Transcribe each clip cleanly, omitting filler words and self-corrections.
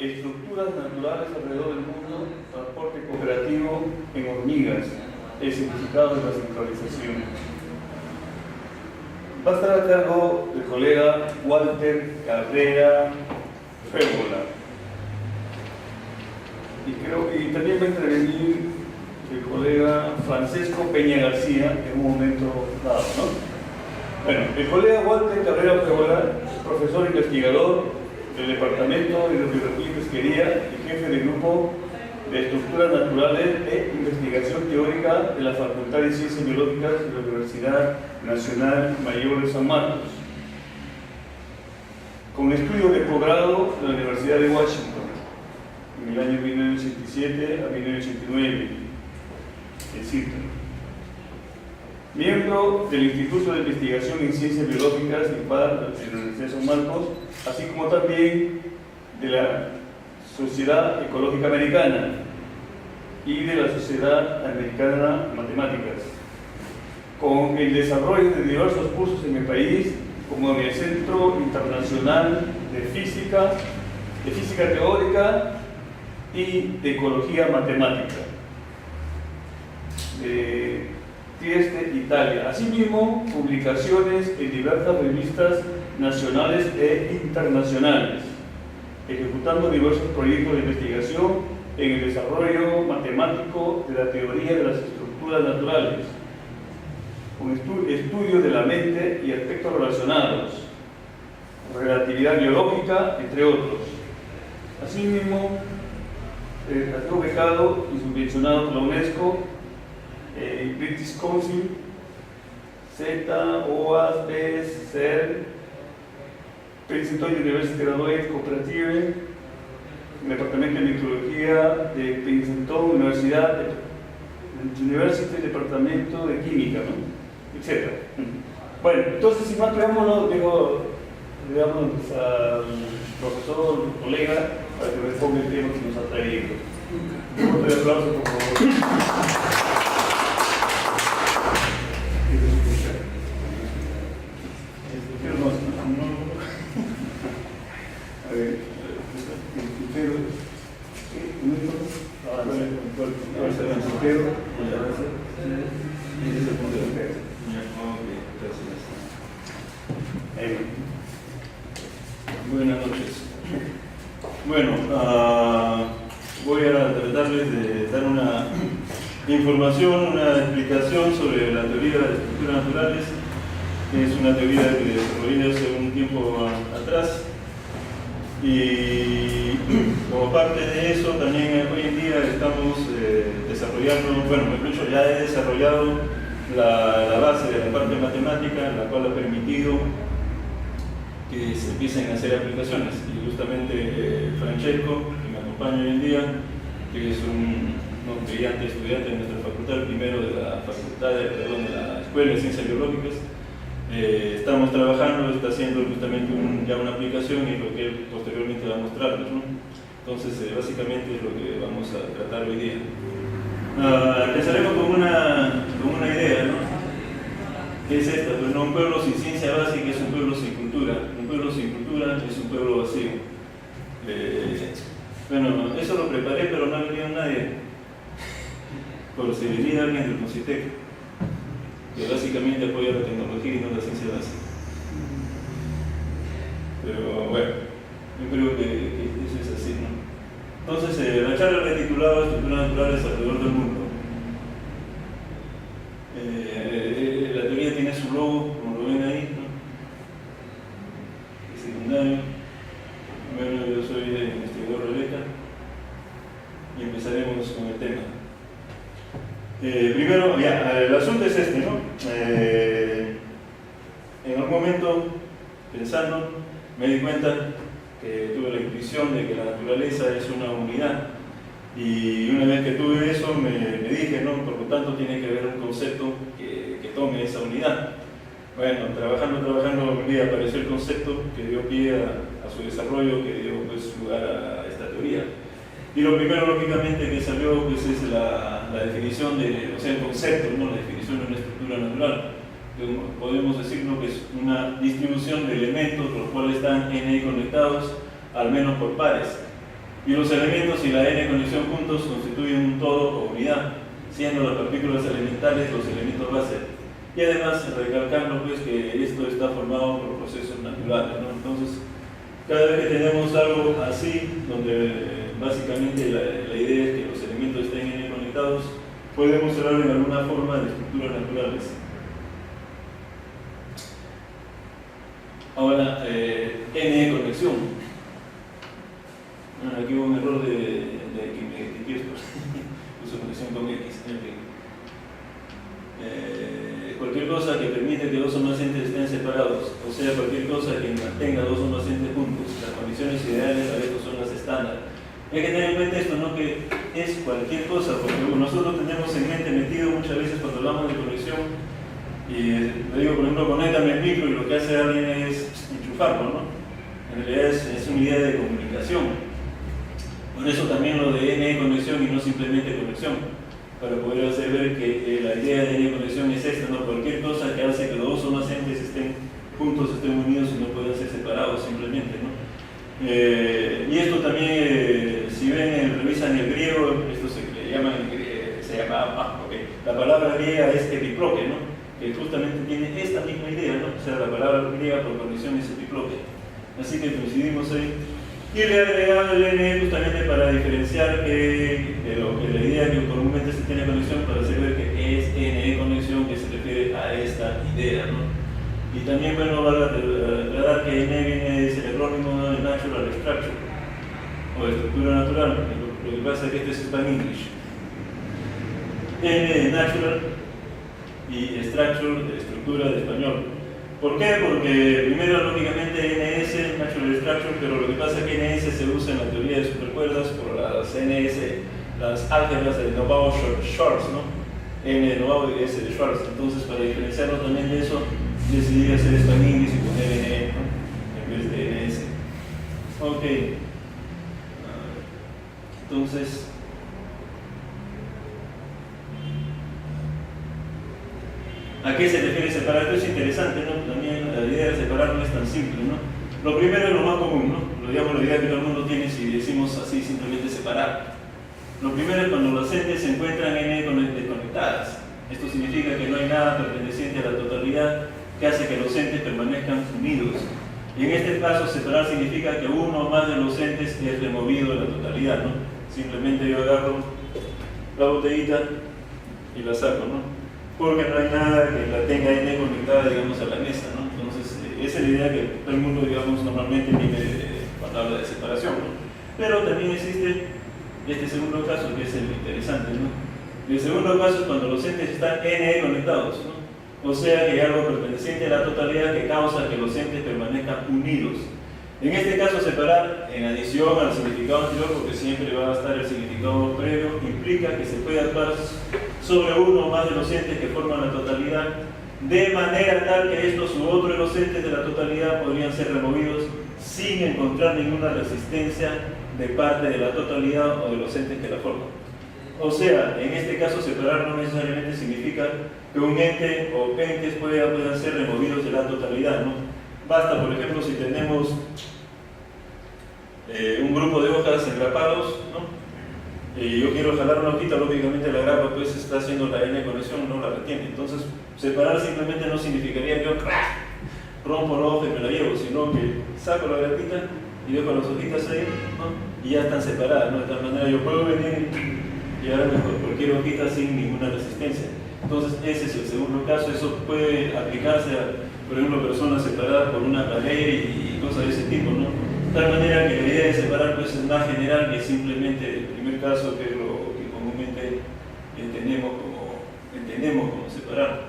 Estructuras naturales alrededor del mundo, transporte cooperativo en hormigas, el significado de la centralización. Va a estar a cargo del colega Walter Cabrera Frébola. Y también va a intervenir el colega Francisco Peña García en un momento dado, ¿no? Bueno, el colega Walter Cabrera Frébola es profesor investigador del Departamento de Hidrografía y Pesquería y jefe del Grupo de Estructuras Naturales e Investigación Teórica de la Facultad de Ciencias Biológicas de la Universidad Nacional Mayor de San Marcos, con estudios de posgrado de la Universidad de Washington en el año 1987 a 1989, en Seattle. Miembro del Instituto de Investigación en Ciencias Biológicas IPAR de la Universidad de San Marcos, así como también de la Sociedad Ecológica Americana y de la Sociedad Americana de Matemáticas, con el desarrollo de diversos cursos en el país, como en el Centro Internacional de Física Teórica y de Ecología Matemática de Trieste, Italia. Asimismo, publicaciones en diversas revistas nacionales e internacionales, ejecutando diversos proyectos de investigación en el desarrollo matemático de la teoría de las estructuras naturales, con estudios de la mente y aspectos relacionados, relatividad biológica, entre otros. Asimismo, ha sido becado y subvencionado por la UNESCO, British Council, Z, OAS, BES, CERN, Princeton University Graduate Cooperative, el Departamento de Microbiología de Princeton University, Departamento de Química, ¿no? Etc. Bueno, entonces, sin más preámbulo, le damos al profesor, colega, para que responda el tema que nos ha traído. Un fuerte aplauso, por favor. Buenas noches. Bueno, voy a tratarles de dar una información, una explicación sobre la teoría de estructuras naturales, que es una teoría que desarrollé hace un tiempo atrás. Y como parte de eso, también hoy en día estamos desarrollando, bueno, mejor dicho, ya he desarrollado la base de la parte matemática, la cual ha permitido que se empiecen a hacer aplicaciones. Y justamente Francesco, que me acompaña hoy en día, que es un brillante estudiante de nuestra facultad, el primero de la facultad de la Escuela de Ciencias Biológicas, estamos trabajando, está haciendo justamente ya una aplicación y lo que él posteriormente va a mostrarnos, ¿no? Entonces, básicamente es lo que vamos a tratar hoy día. Empezaremos con una idea, ¿no? ¿Qué es esta? Pues no, un pueblo sin ciencia básica es un pueblo sin cultura. Un pueblo sin cultura es un pueblo vacío. Bueno, eso lo preparé, pero no ha venido nadie. Por si venía alguien del CONCITEC, que básicamente apoya la tecnología y no la ciencia básica. Pero bueno, yo creo que eso es así, ¿no? Entonces, la charla la he titulado Estructuras Naturales alrededor del mundo. La teoría tiene su logo, como lo ven ahí, ¿no? Es secundario. Bueno, yo soy investigador de ECA y empezaremos con el tema. Primero, ya, el asunto es este, ¿no? En algún momento, pensando, me di cuenta que tuve la intuición de que la naturaleza es una unidad. Y una vez que tuve eso, me dije, ¿no? Por lo tanto, tiene que haber un concepto que tome esa unidad. Bueno, trabajando, un día apareció el concepto que dio pie a su desarrollo, que dio pues, lugar a esta teoría. Y lo primero, lógicamente, que salió pues, es la definición el concepto, ¿no? La definición de una estructura natural. Podemos decirlo que es una distribución de elementos los cuales están n conectados, al menos por pares. Y los elementos y la N conexión juntos constituyen un todo o unidad, siendo las partículas elementales los elementos base. Y además, recalcando pues que esto está formado por procesos naturales, ¿no? Entonces, cada vez que tenemos algo así, donde básicamente la idea es que los elementos estén N conectados, podemos hablar de alguna forma de estructuras naturales. Ahora, N conexión. Bueno, aquí hubo un error de puso conexión con X. Cualquier cosa que permite que dos o más entes estén separados, o sea, cualquier cosa que mantenga dos o más entes juntos. Las condiciones ideales para esto son las estándar. Hay que tener en cuenta esto, ¿no? Que es cualquier cosa, porque nosotros tenemos en mente metido muchas veces cuando hablamos de conexión, y le digo, por ejemplo, conéctame el micro, y lo que hace alguien es enchufarlo, ¿no? En realidad es una idea de comunicación. Por eso también lo de N conexión y no simplemente conexión, para poder hacer ver que la idea de N conexión es esta, ¿no? Cualquier cosa que hace que dos o más entes estén juntos, estén unidos y no puedan ser separados simplemente, ¿no? Y esto también, si ven, revisan el griego, esto se llama la palabra griega es epiploque, ¿no? Que justamente tiene esta misma idea, ¿no? O sea, la palabra griega por condición es epiploque. Así que coincidimos ahí. Y le he agregado el N justamente para diferenciar que la idea que comúnmente se tiene conexión, para hacer ver que es N conexión que se refiere a esta idea, ¿no? Y también, bueno, vale aclarar que N viene, es el acrónimo de Natural Structure, o estructura natural. Lo que pasa es que este es Span English. N de Natural y Structure de estructura de español. ¿Por qué? Porque primero, lógicamente, NS, Natural Structure, pero lo que pasa es que NS se usa en la teoría de supercuerdas por las NS, las álgebras de Novao-Schwarz, ¿no? N de Novao y S de Schwarz. Entonces, para diferenciarlo también de eso, decidí hacer Span English y poner NE, ¿no? En vez de NS. Ok. Entonces, ¿a qué se refiere separar? Esto es interesante, ¿no? También la idea de separar no es tan simple, ¿no? Lo primero es lo más común, ¿no? Digamos, la idea que todo el mundo tiene si decimos así, simplemente separar. Lo primero es cuando las entes se encuentran desconectadas. Esto significa que no hay nada perteneciente a la totalidad que hace que los entes permanezcan unidos. Y en este caso, separar significa que uno o más de los entes es removido de la totalidad, ¿no? Simplemente yo agarro la botellita y la saco, ¿no? Porque no hay nada que la tenga N conectada, digamos, a la mesa, ¿no? Entonces, esa es la idea que todo el mundo, digamos, normalmente tiene cuando habla de separación, ¿no? Pero también existe este segundo caso, que es el interesante, ¿no? El segundo caso es cuando los entes están N conectados, ¿no? O sea, que hay algo perteneciente a la totalidad que causa que los entes permanezcan unidos. En este caso, separar, en adición al significado anterior, porque siempre va a estar el significado previo, implica que se puede actuar sobre uno o más de los entes que forman la totalidad, de manera tal que estos u otros de los entes de la totalidad podrían ser removidos sin encontrar ninguna resistencia de parte de la totalidad o de los entes que la forman. O sea, en este caso, separar no necesariamente significa que un ente o entes puedan ser removidos de la totalidad, ¿no? Basta, por ejemplo, si tenemos un grupo de hojas engrapados, ¿no? Y yo quiero jalar una hojita, lógicamente la grapa pues está haciendo la N conexión, no la retiene. Entonces, separar simplemente no significaría que yo rompo la hoja y me la llevo, sino que saco la grapita y dejo las hojitas ahí, ¿no? Y ya están separadas, ¿no? De tal manera yo puedo venir y llevar cualquier hojita sin ninguna resistencia. Entonces, ese es el segundo caso. Eso puede aplicarse a, por ejemplo, personas separadas por una pared y cosas de ese tipo, ¿no? De tal manera que la idea de separar pues, es más general que simplemente el primer caso, que es lo que comúnmente entendemos como separar.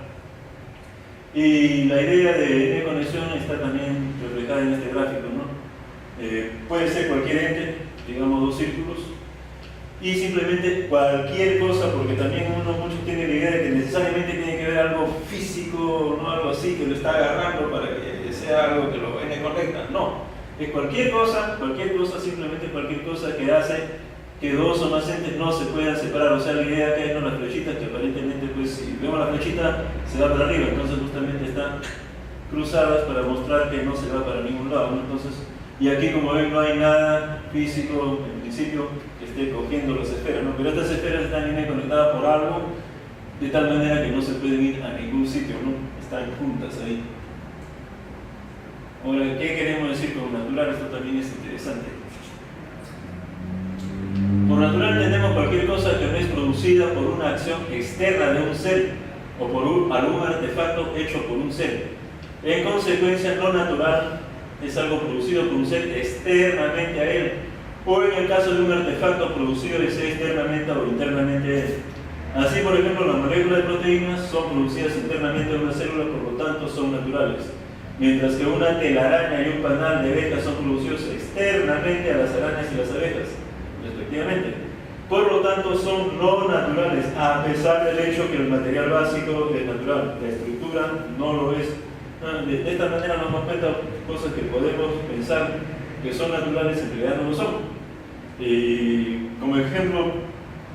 Y la idea de N conexión está también reflejada en este gráfico, ¿no? Puede ser cualquier ente, digamos dos círculos, y simplemente cualquier cosa, porque también muchos tienen la idea de que necesariamente tiene que ver algo físico, no algo así que lo está agarrando para que sea algo que lo N conecta. No. Es cualquier cosa, simplemente cualquier cosa que hace que dos o más entes no se puedan separar. O sea, la idea que hay en las flechitas, que aparentemente, pues, si vemos la flechita, se va para arriba, entonces justamente están cruzadas para mostrar que no se va para ningún lado, ¿no? Entonces, y aquí, como ven, no hay nada físico, en principio, que esté cogiendo las esferas, ¿no? Pero estas esferas están conectadas por algo, de tal manera que no se pueden ir a ningún sitio, ¿no? Están juntas ahí. Ahora, ¿qué queremos decir con natural? Esto también es interesante. Por natural entendemos cualquier cosa que no es producida por una acción externa de un ser o por algún artefacto hecho por un ser. En consecuencia, lo natural es algo producido por un ser externamente a él, o en el caso de un artefacto producido externamente o internamente a él. Así, por ejemplo, las moléculas de proteínas son producidas internamente en una célula, por lo tanto son naturales, mientras que una telaraña y un panal de abejas son producidos externamente a las arañas y las abejas, respectivamente. Por lo tanto, son no naturales, a pesar del hecho que el material básico es natural, la estructura no lo es. De esta manera nos damos cuenta de cosas que podemos pensar que son naturales, en realidad no lo son. Y como ejemplo,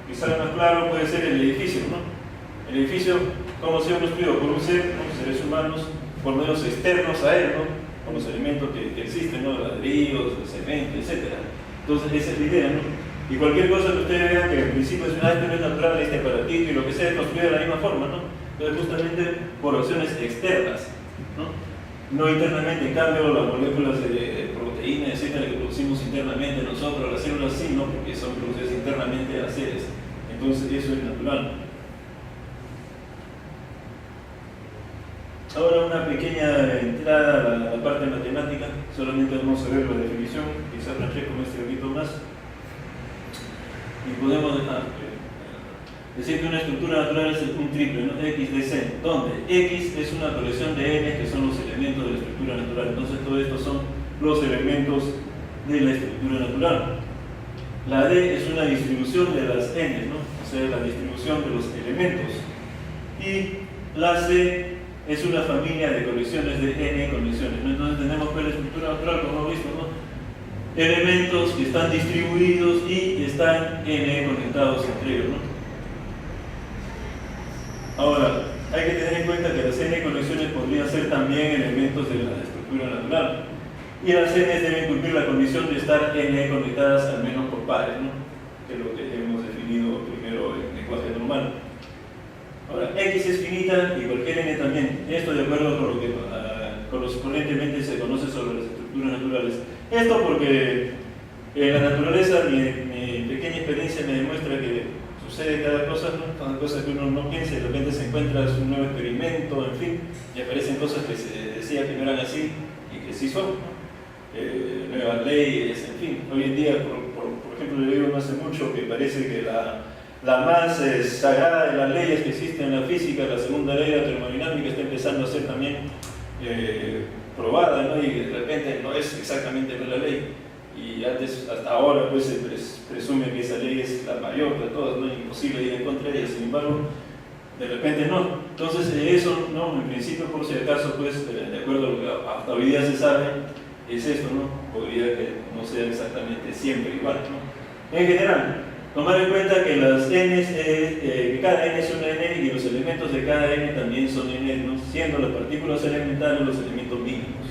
quizá más claro puede ser el edificio, ¿no? El edificio, como se ha construido por un ser, ¿no? Seres humanos, por medios externos a él, ¿no? Con los elementos que existen, ¿no? Ladrillos, cemento, etc. Entonces, esa es la idea, ¿no? Y cualquier cosa que ustedes vean que en principio es este no es natural, este aparatito y lo que sea, es construido de la misma forma, ¿no? Entonces, justamente por acciones externas, no internamente. En cambio, las moléculas de proteína, etcétera, que producimos internamente nosotros, las células sí, ¿no? Porque son producidas internamente a las seres. Entonces, eso es natural. Ahora una pequeña entrada a la parte matemática, solamente vamos a ver la definición, quizás Francesco me esté un poquito más. Y podemos decir que una estructura natural es un triple, ¿no? X de C, donde X es una colección de N, que son los elementos de la estructura natural. Entonces, todo esto son los elementos de la estructura natural. La D es una distribución de las N, ¿no? O sea, la distribución de los elementos. Y la C es una familia de colecciones de N colecciones, ¿no? Entonces, tenemos que la estructura natural, como hemos visto, ¿no? Elementos que están distribuidos y están N conectados entre ellos, ¿no? Ahora, hay que tener en cuenta que las N conexiones podrían ser también elementos de la estructura natural. Y las N deben cumplir la condición de estar N conectadas al menos por pares, ¿no? Que es lo que hemos definido primero en lenguaje normal. Ahora, X es finita y cualquier N también. Esto de acuerdo con lo que corrientemente se conoce sobre las estructuras naturales. Esto porque en la naturaleza mi pequeña experiencia me demuestra que sucede cada cosa, ¿no? Cada cosa que uno no piensa y de repente se encuentra un nuevo experimento, en fin, y aparecen cosas que se decía que no eran así y que sí son, ¿no? Nuevas leyes, en fin. Hoy en día, por ejemplo, le digo no hace mucho que parece que la más sagrada de las leyes que existen en la física, la segunda ley de la termodinámica, está empezando a ser también probada, ¿no? Y de repente no es exactamente la ley. Y antes, hasta ahora, pues se presume que esa ley es la mayor de todas, ¿no? Es imposible ir en contra de ella, sin embargo, de repente no. Entonces, eso, ¿no? En principio, por si acaso, pues, de acuerdo a lo que hasta hoy día se sabe, es esto, ¿no? Podría que no sea exactamente siempre igual, ¿no? En general, tomar en cuenta que las N, que cada N es una N y los elementos de cada N también son N, ¿no? Siendo las partículas elementales los elementos mínimos.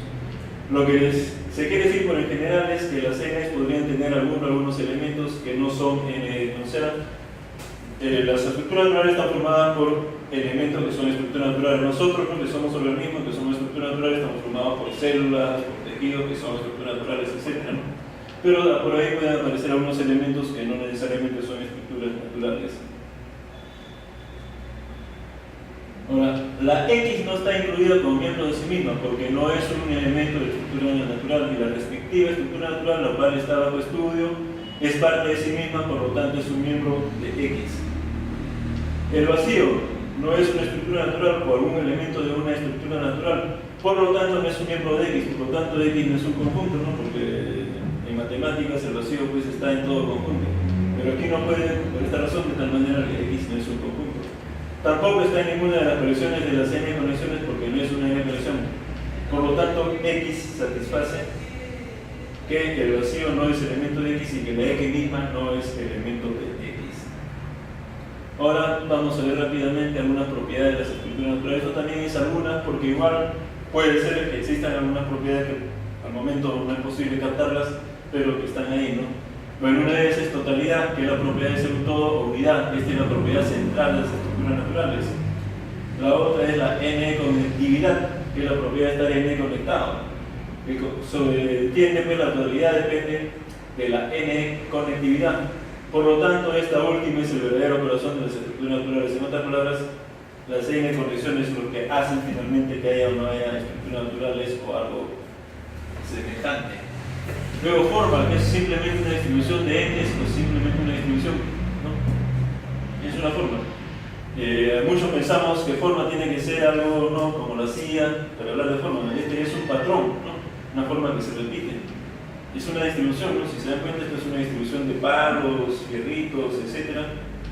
Lo que se quiere decir por en general es que las N podrían tener algunos elementos que no son N, o sea, las estructuras naturales están formadas por elementos que son estructuras naturales. Nosotros, ¿no? Que somos organismos, que somos estructuras naturales, estamos formados por células, por tejidos, que son estructuras naturales, etc., ¿no? Pero por ahí pueden aparecer algunos elementos que no necesariamente son estructuras naturales. Ahora, la X no está incluida como miembro de sí misma porque no es un elemento de estructura natural, y la respectiva estructura natural, la cual está bajo estudio, es parte de sí misma, por lo tanto es un miembro de X. El vacío no es una estructura natural por un elemento de una estructura natural, por lo tanto no es un miembro de X, por lo tanto X no es un conjunto, ¿no? Porque en matemáticas el vacío pues está en todo conjunto, pero aquí no puede, por esta razón, de tal manera que X no es un conjunto. Tampoco está en ninguna de las colecciones de las N conexiones porque no es una N conexión. Por lo tanto, X satisface que el vacío no es elemento de X y que la X misma no es elemento de X. Ahora vamos a ver rápidamente algunas propiedades de las estructuras naturales. Esto también es algunas porque igual puede ser que existan algunas propiedades que al momento no es posible captarlas, pero que están ahí, ¿no? Bueno, una de ellas es totalidad, que es la propiedad de ser un todo, o unidad, esta es la propiedad central de las estructuras naturales. La otra es la n-conectividad, que es la propiedad de estar n-conectado. Entiende, pues la totalidad depende de la n-conectividad. Por lo tanto, esta última es el verdadero corazón de las estructuras naturales. En otras palabras, las n-conexiones son lo que hacen finalmente que haya o no haya estructuras naturales o algo semejante. Luego forma, que es simplemente una distribución de entes o simplemente una distribución, ¿no? Es una forma. Muchos pensamos que forma tiene que ser algo, ¿no?, como la CIA, para hablar de forma. Este es un patrón, ¿no?, una forma que se repite. Es una distribución, ¿no? Si se dan cuenta, esto es una distribución de palos, fierritos, etc.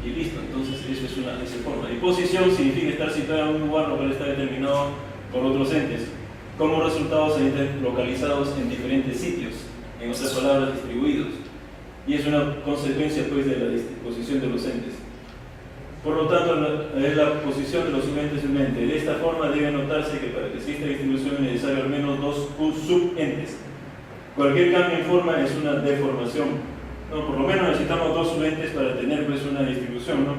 Y listo, entonces eso es una forma. Y posición significa estar situado en un lugar lo cual está determinado por otros entes. Como resultados se enten localizados en diferentes sitios, en otras palabras, distribuidos. Y es una consecuencia, pues, de la disposición de los entes. Por lo tanto, es la posición de los subentes de un ente. De esta forma debe notarse que para que exista distribución es necesario al menos dos subentes. Cualquier cambio en forma es una deformación, ¿no? Por lo menos necesitamos dos subentes para tener, pues, una distribución, ¿no?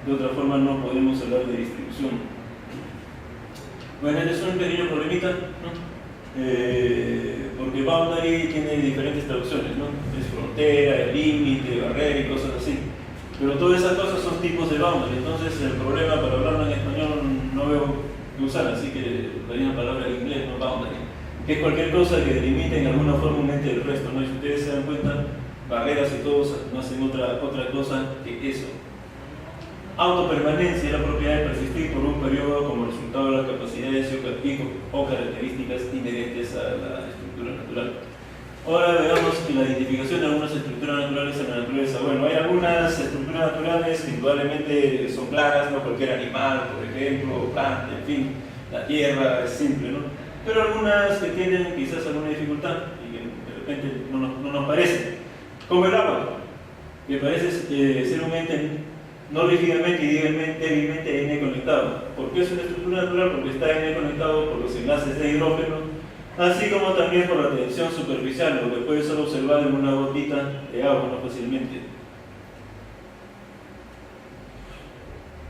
De otra forma no podemos hablar de distribución. Bueno, este es un pequeño problemita, ¿no? Porque boundary tiene diferentes traducciones, ¿no? Es frontera, límite, barrera y cosas así. Pero todas esas cosas son tipos de boundary. Entonces el problema para hablarlo en español no veo que usar, así que daría una palabra en inglés, no boundary, que es cualquier cosa que delimite en alguna forma un ente del resto, ¿no? Y si ustedes se dan cuenta, barreras y todos no hacen otra cosa que eso. Autopermanencia es la propiedad de persistir por un periodo como resultado de las capacidades o características inherentes a la estructura natural. Ahora veamos la identificación de algunas estructuras naturales en la naturaleza. Bueno, hay algunas estructuras naturales que indudablemente son claras, ¿no? Cualquier animal, por ejemplo, planta, en fin, la tierra es simple, ¿no? Pero algunas que tienen quizás alguna dificultad y que de repente no nos parecen, como el agua, que parece ser un ente no rígidamente y débilmente n-conectado. ¿Por qué es una estructura natural? Porque está n-conectado por los enlaces de hidrógeno, así como también por la tensión superficial, lo que puede ser observado en una gotita de agua, no fácilmente.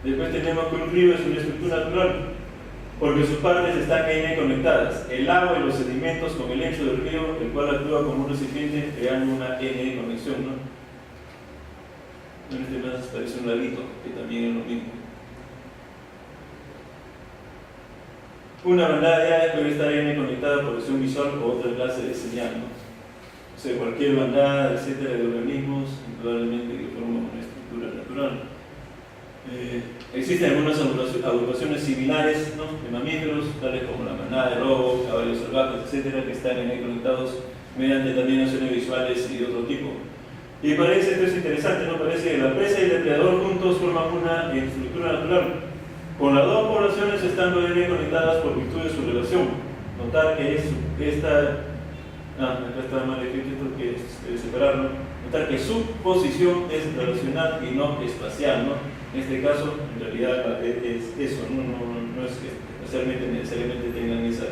Después tenemos que un río es una estructura natural, porque sus partes están n-conectadas, el agua y los sedimentos con el lecho del río, el cual actúa como un recipiente, creando una n-conexión, ¿no? En este caso parece un laguito, que también es lo mismo. Una bandada de aves puede estar n-conectada por acción visual o otra clase de señal, ¿no? O sea, cualquier bandada, etcétera, de organismos, indudablemente que forman una estructura natural. Existen algunas agrupaciones similares, ¿no?, de mamíferos, tales como la manada de lobos, caballos salvajes, etcétera, que están n-conectados mediante también acciones visuales y de otro tipo. Y parece, esto es interesante, ¿no? Parece que la presa y el depredador juntos forman una estructura natural, con las dos poblaciones estando bien conectadas por virtud de su relación. Notar que acá está mal escrito esto, que es separarlo. Notar que su posición es relacional y no espacial, ¿no? En este caso, en realidad es eso, no es que especialmente necesariamente tengan esa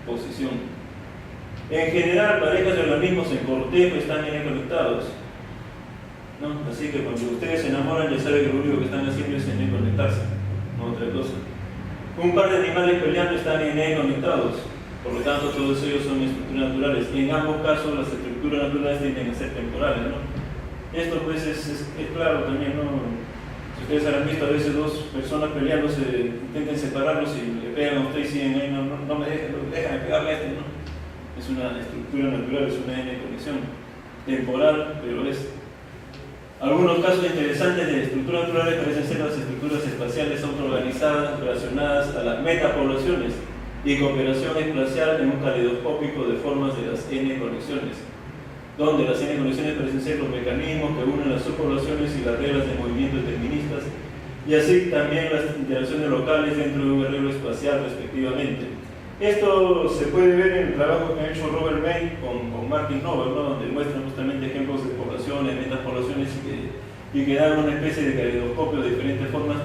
posición. En general, parejas de organismos en cortejo están bien conectados, ¿no? Así que cuando ustedes se enamoran ya saben que lo único que están haciendo es conectarse, no otra cosa. Un par de animales peleando están conectados, por lo tanto todos ellos son estructuras naturales, y en ambos casos las estructuras naturales tienden a ser temporales, ¿no? Esto pues es claro también, ¿no? Si ustedes han visto a veces dos personas peleándose, intenten separarlos y le pegan a ustedes y siguen ahí, no me dejen, déjame pegarle a este, ¿no? Es una estructura natural, es una n-conexión temporal, pero es. Algunos casos interesantes de estructuras naturales parecen ser las estructuras espaciales autoorganizadas relacionadas a las metapoblaciones y cooperación espacial en un caleidoscópico de formas de las n-conexiones, donde las n-conexiones parecen ser los mecanismos que unen las subpoblaciones y las reglas de movimiento deterministas, y así también las interacciones locales dentro de un arreglo espacial respectivamente. Esto se puede ver en el trabajo que ha hecho Robert May con Martin Nobel, ¿no?, donde muestran justamente ejemplos de poblaciones, metapoblaciones y que dan una especie de caleidoscopio de diferentes formas,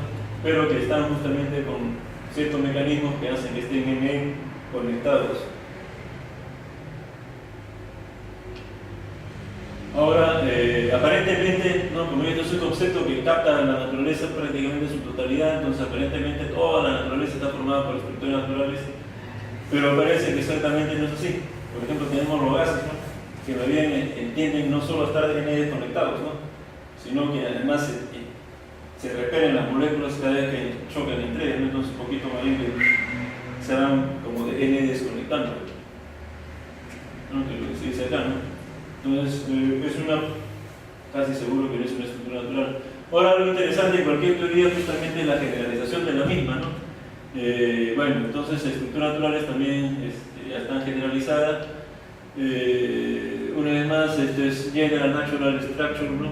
pero que están justamente con ciertos mecanismos que hacen que estén conectados. Ahora, aparentemente, ¿no? Como esto es un concepto que capta la naturaleza prácticamente en su totalidad, entonces aparentemente toda la naturaleza está formada por estructuras naturales, pero parece que exactamente no es así. Por ejemplo, tenemos los gases, ¿no? Que más bien entienden no solo estar desconectados, ¿no? Sino que además se repelen las moléculas cada vez que chocan entre ellas, ¿no? Entonces un poquito más bien que se van como de desconectando, ¿no? Que lo que se dice acá, ¿no? Entonces, casi seguro que no es una estructura natural. Ahora, algo interesante en cualquier teoría justamente es la generalización de la misma, ¿no? Bueno, entonces estructuras naturales también ya están generalizadas. Una vez más, esto es General Natural Structure, ¿no?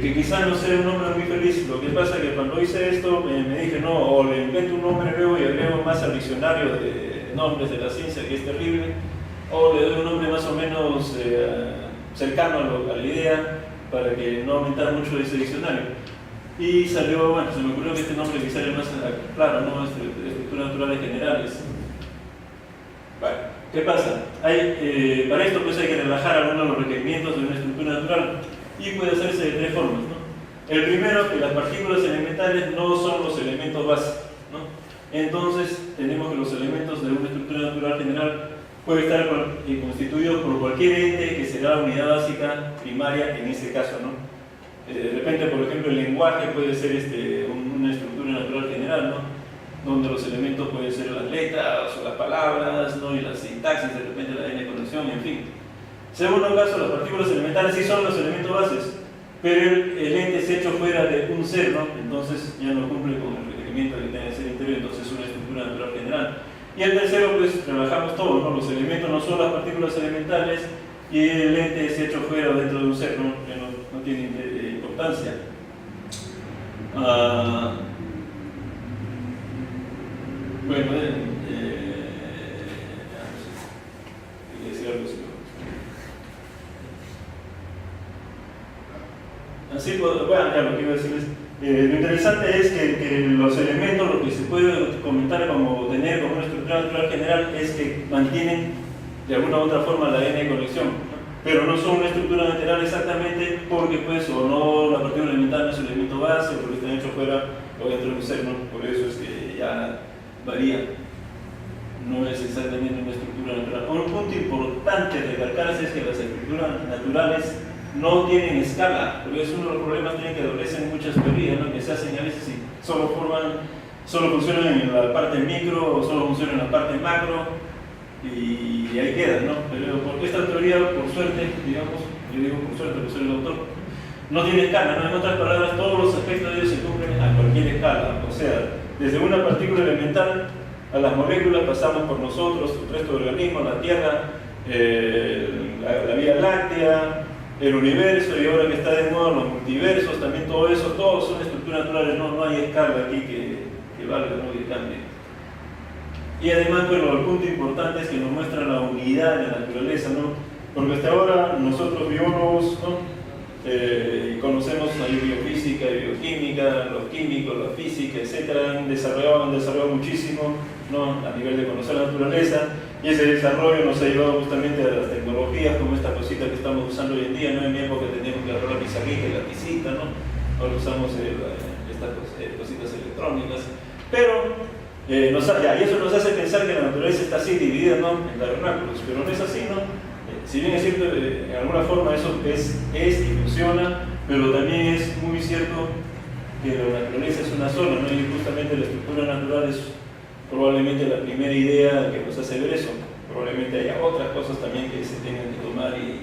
Que quizá no sea un nombre muy feliz. Lo que pasa es que cuando hice esto me dije, no, o le invento un nombre nuevo y agrego más al diccionario de nombres de la ciencia, que es terrible, o le doy un nombre más o menos cercano a la idea para que no aumentara mucho ese diccionario. Y salió, bueno, se me ocurrió que este nombre quizá era más claro, ¿no? Estructuras naturales generales. Bueno, ¿qué pasa? Para esto pues hay que relajar algunos de los requerimientos de una estructura natural y puede hacerse de tres formas, ¿no? El primero, que las partículas elementales no son los elementos básicos, ¿no? Entonces tenemos que los elementos de una estructura natural general puede estar constituido por cualquier ente que será la unidad básica primaria en ese caso, ¿no? De repente, por ejemplo, el lenguaje puede ser una estructura natural general, ¿no? Donde los elementos pueden ser las letras o las palabras, ¿no? Y la sintaxis, de repente la n-conexión, en fin. Segundo caso, las partículas elementales sí son los elementos bases, pero el ente es hecho fuera de un ser, ¿no? Entonces ya no cumple con el requerimiento de que tenga que ser interior, entonces es una estructura natural general. Y el tercero, pues trabajamos todos, ¿no? Los elementos no son las partículas elementales y el ente es hecho fuera o dentro de un ser, ¿no? Que no tiene importancia. Bueno, quería decir algo así. Así, pues, bueno, ya lo que iba a decir es. Lo interesante es que los elementos, lo que se puede comentar como tener como una estructura natural general es que mantienen de alguna u otra forma la n-conexión, ¿no? Pero no son una estructura natural exactamente porque pues o no la partícula elemental no es el elemento base o porque están hechos fuera o dentro de un ser, ¿no? Por eso es que ya varía, no es exactamente una estructura natural. Un punto importante de recalcarse es que las estructuras naturales no tienen escala, porque es uno de los problemas que adolecen muchas teorías, ¿no? Que se hacen a veces y solo funcionan en la parte micro o solo funcionan en la parte macro y ahí quedan, ¿no? Pero porque esta teoría, por suerte, digamos, yo digo por suerte porque soy el autor, no tiene escala, ¿no? En otras palabras, todos los aspectos de ellos se cumplen a cualquier escala, o sea, desde una partícula elemental a las moléculas pasamos por nosotros, el resto del organismo, la Tierra, la Vía Láctea, el universo, y ahora que está de moda los multiversos, también todo eso, todos son estructuras naturales, no hay escala aquí que valga, ¿no? Que cambie. Y además, bueno, el punto importante es que nos muestra la unidad de la naturaleza, ¿no? Porque hasta ahora nosotros biólogos, ¿no? Conocemos la biofísica y bioquímica, los químicos, la física, etc. Han desarrollado muchísimo, ¿no? A nivel de conocer la naturaleza. Y ese desarrollo nos ha llevado justamente a las tecnologías como esta cosita que estamos usando hoy en día, ¿no? En mi época teníamos que agarrar la pizarrita y la lapicita, ¿no? Ahora usamos estas cositas electrónicas. Pero, y eso nos hace pensar que la naturaleza está así dividida, ¿no? En tabernáculos, pero no es así, ¿no? Si bien es cierto, en alguna forma eso es y funciona, pero también es muy cierto que la naturaleza es una sola, ¿no? Y justamente la estructura natural es probablemente la primera idea que nos hace ver eso. Probablemente haya otras cosas también que se tengan que tomar y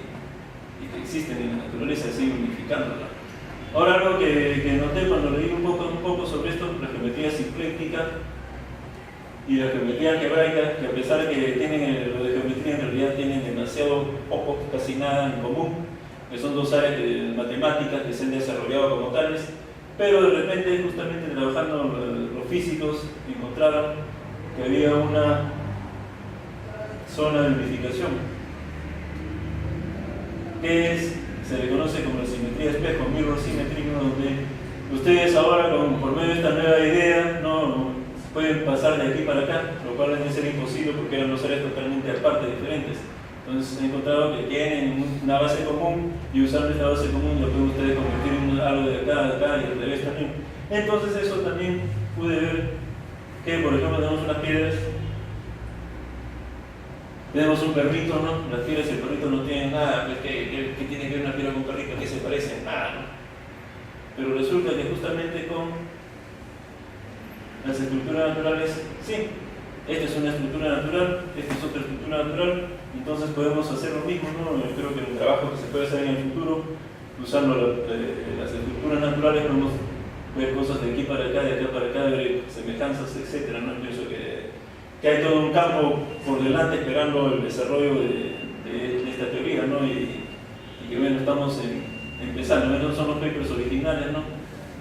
que existen en la naturaleza, así unificándola. Ahora, algo que noté cuando leí un poco sobre esto, la geometría simpléctica y la geometría algebraica, que a pesar de que tienen lo de geometría, en realidad tienen demasiado poco, casi nada en común, que son dos áreas de matemáticas que se han desarrollado como tales, pero de repente, justamente trabajando los físicos, encontraron que había una zona de unificación, que se le conoce como la simetría espejo, mirror symmetry, donde ustedes ahora, por medio de esta nueva idea, no pueden pasar de aquí para acá, lo cual debe ser imposible porque eran dos áreas totalmente aparte, diferentes. Entonces he encontrado que tienen una base común y usando esta base común lo pueden ustedes convertir en algo de acá y al revés también. Entonces eso también pude ver que, por ejemplo, tenemos unas piedras, tenemos un perrito, ¿no? Las piedras y el perrito no tienen nada, pues, ¿qué tiene que ver una piedra con un perrito? ¿Qué se parecen? Nada, ¿no? Pero resulta que justamente con las estructuras naturales, sí, esta es una estructura natural, esta es otra estructura natural, entonces podemos hacer lo mismo, ¿no? Yo creo que el trabajo que se puede hacer en el futuro, usando las estructuras naturales, podemos ver cosas de aquí para acá, de acá para acá, ver semejanzas, etc., ¿no? Pienso que hay todo un campo por delante esperando el desarrollo de esta teoría, ¿no? Y que bueno, estamos empezando. Estos son los papers originales, ¿no?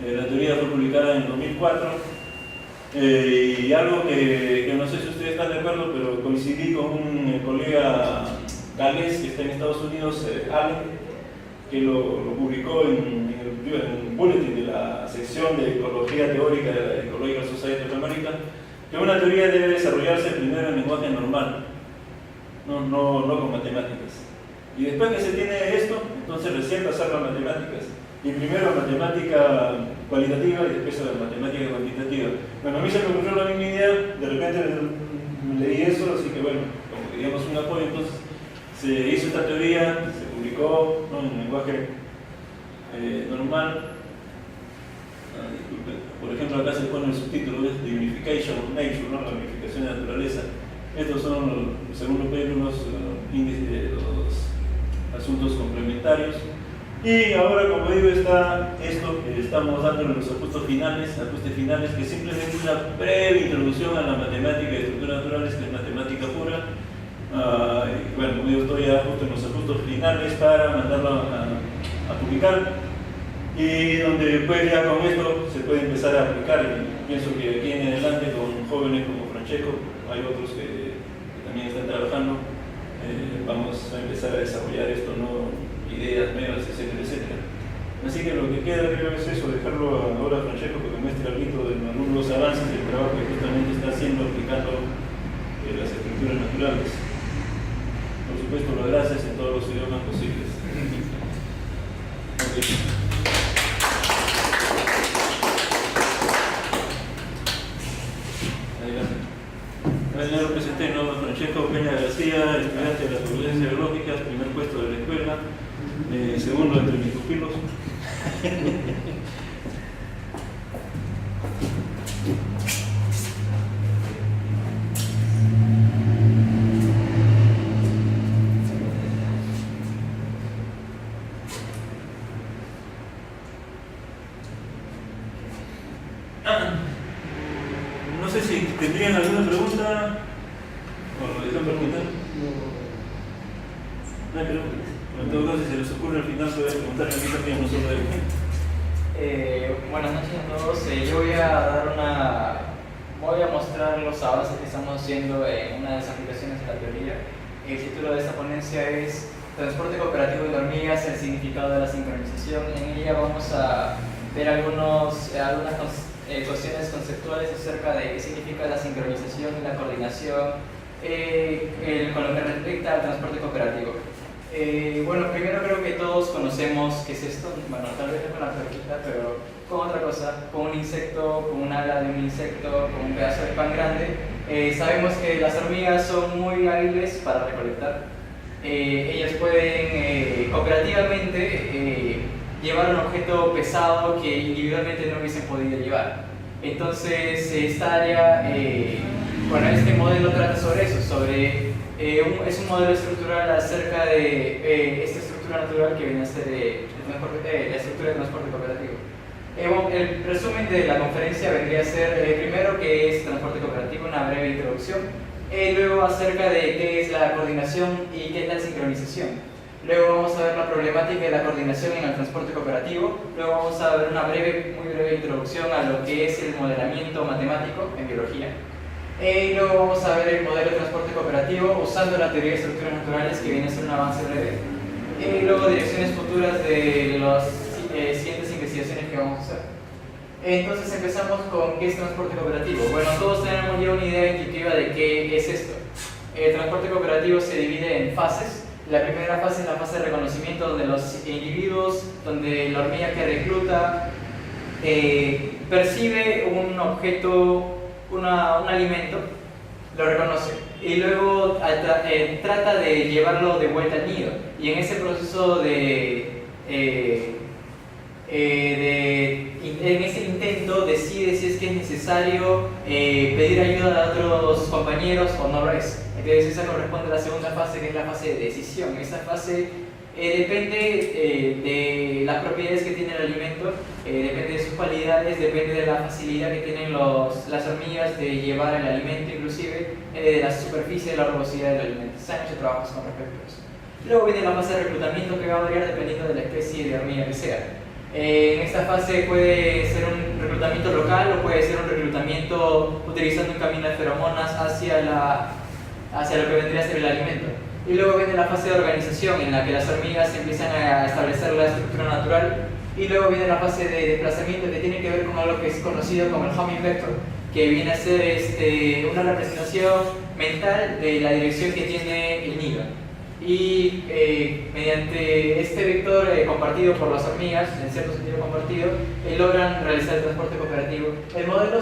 La teoría fue publicada en 2004. Y algo que no sé si ustedes están de acuerdo, pero coincidí con un colega galés que está en Estados Unidos, Allen, que lo publicó en el bulletin de la sección de Ecología Teórica de la Ecological Society of America, que una teoría debe desarrollarse primero en lenguaje normal, no con matemáticas. Y después que se tiene esto, entonces recién pasar a matemáticas. Y primero matemática cualitativa y después a matemática cuantitativa. Bueno, a mí se me ocurrió la misma idea, de repente leí eso, así que bueno, como queríamos un apoyo, entonces se hizo esta teoría, se publicó, ¿no?, en lenguaje normal. Disculpen, por ejemplo acá se pone el subtítulo, es The Unification of Nature, ¿no?, la unificación de la naturaleza. Estos son, según los papers, los índices de los asuntos complementarios. Y ahora, como digo, está esto que estamos dándole los ajustes finales, que es simplemente una breve introducción a la matemática de estructuras naturales, que es matemática pura. Y bueno, como digo, estoy ya justo en los ajustes finales para mandarlo a publicar. Y donde pues ya con esto se puede empezar a aplicar. Y pienso que aquí en adelante, con jóvenes como Francesco, hay otros que también están trabajando, vamos a empezar a desarrollar esto, ¿no?, ideas nuevas, etcétera, etcétera. Así que lo que queda, creo, es eso, dejarlo ahora a Francesco que muestre algo de algunos avances del trabajo que justamente está haciendo aplicando las estructuras naturales. Por supuesto, lo gracias en todos los idiomas posibles. Okay. Ya lo presenté, ¿no? Francesco Peña García, estudiante de las turbulencias biológicas, primer puesto de la escuela, segundo entre mis pupilos. No sé si tendrían alguna pregunta o lo dejan preguntar. No hay preguntas. En todo caso, si se les ocurre al final, pueden preguntar a mí también, no solo a él. Buenas noches a todos. Yo voy a mostrar los avances que estamos haciendo en una de las aplicaciones de la teoría. El título de esta ponencia es Transporte cooperativo de hormigas, el significado de la sincronización. En ella vamos a ver algunas cuestiones conceptuales acerca de qué significa la sincronización y la coordinación con lo que respecta al transporte cooperativo. Bueno, primero creo que todos conocemos qué es esto, bueno, tal vez no con la torquita, pero con otra cosa, con un insecto, con un ala de un insecto, con un pedazo de pan grande. Sabemos que las hormigas son muy hábiles para recolectar. Ellas pueden cooperativamente llevar un objeto pesado que individualmente no hubiesen podido llevar. Entonces, esta área, este modelo trata sobre eso, es un modelo estructural acerca de esta estructura natural que viene a ser la estructura de transporte cooperativo. El resumen de la conferencia vendría a ser, primero, qué es transporte cooperativo, una breve introducción, luego acerca de qué es la coordinación y qué es la sincronización. Luego vamos a ver la problemática de la coordinación en el transporte cooperativo. Luego vamos a ver una muy breve introducción a lo que es el modelamiento matemático en biología. Y luego vamos a ver el modelo de transporte cooperativo usando la teoría de estructuras naturales, que viene a ser un avance breve. Y luego direcciones futuras de las siguientes investigaciones que vamos a hacer. Entonces empezamos con qué es transporte cooperativo. Bueno, todos tenemos ya una idea intuitiva de qué es esto. El transporte cooperativo se divide en fases. La primera fase es la fase de reconocimiento, donde los individuos, donde la hormiga que recluta percibe un objeto, un alimento, lo reconoce y luego trata de llevarlo de vuelta al nido, y en ese proceso en ese intento decide si es que es necesario pedir ayuda a otros compañeros o no lo es. Entonces esa corresponde a la segunda fase, que es la fase de decisión. Esta fase depende de las propiedades que tiene el alimento, depende de sus cualidades, depende de la facilidad que tienen las hormigas de llevar el alimento, inclusive de la superficie, de la rugosidad del alimento. Se han hecho trabajos con respecto a eso. Luego viene la fase de reclutamiento, que va a variar dependiendo de la especie de hormiga que sea. En esta fase puede ser un reclutamiento local o puede ser un reclutamiento utilizando un camino de feromonas hacia lo que vendría a ser el alimento. Y luego viene la fase de organización, en la que las hormigas empiezan a establecer la estructura natural. Y luego viene la fase de desplazamiento, que tiene que ver con algo que es conocido como el homing vector, que viene a ser una representación mental de la dirección que tiene el nido. Y mediante este vector compartido por las hormigas, en cierto sentido compartido, logran realizar el transporte cooperativo. El modelo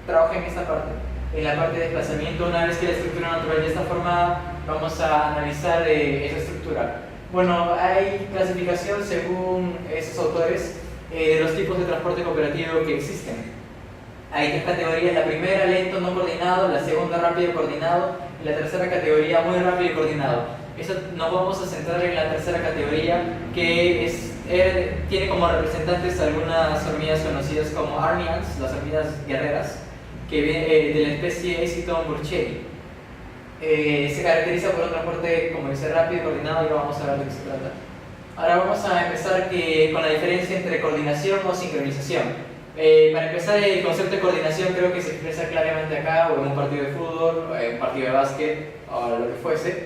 trabaja en esta parte, en la parte de desplazamiento. Una vez que la estructura natural ya está formada, vamos a analizar esa estructura. Bueno, hay clasificación según esos autores de los tipos de transporte cooperativo que existen. Hay tres categorías: la primera, lento, no coordinado; la segunda, rápido, coordinado; y la tercera categoría, muy rápido y coordinado. Nos vamos a centrar en la tercera categoría, que tiene como representantes algunas hormigas conocidas como army ants, las hormigas guerreras, que viene de la especie Eciton burcheri. Se caracteriza por un transporte, como dice, rápido y coordinado, y vamos a ver de qué se trata. Ahora vamos a empezar con la diferencia entre coordinación o sincronización. Para empezar, el concepto de coordinación creo que se expresa claramente acá, o en un partido de fútbol, o en un partido de básquet, o lo que fuese,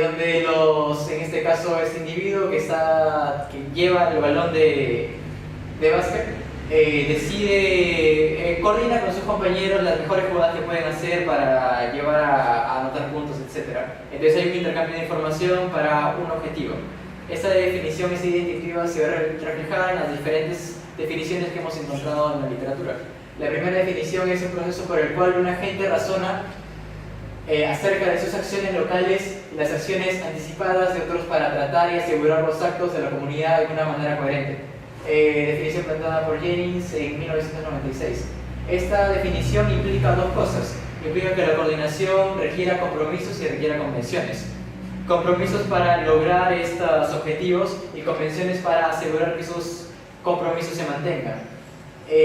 donde en este caso, este individuo que lleva el balón de básquet, coordina con sus compañeros las mejores jugadas que pueden hacer para llevar a anotar puntos, etc. Entonces hay un intercambio de información para un objetivo. Esta definición, esa identidad se ve reflejada en las diferentes definiciones que hemos encontrado en la literatura. La primera definición es un proceso por el cual un agente razona acerca de sus acciones locales y las acciones anticipadas de otros para tratar y asegurar los actos de la comunidad de una manera coherente. Definición planteada por Jennings en 1996. Esta definición implica dos cosas. Implica que la coordinación requiera compromisos y requiera convenciones. Compromisos para lograr estos objetivos y convenciones para asegurar que esos compromisos se mantengan.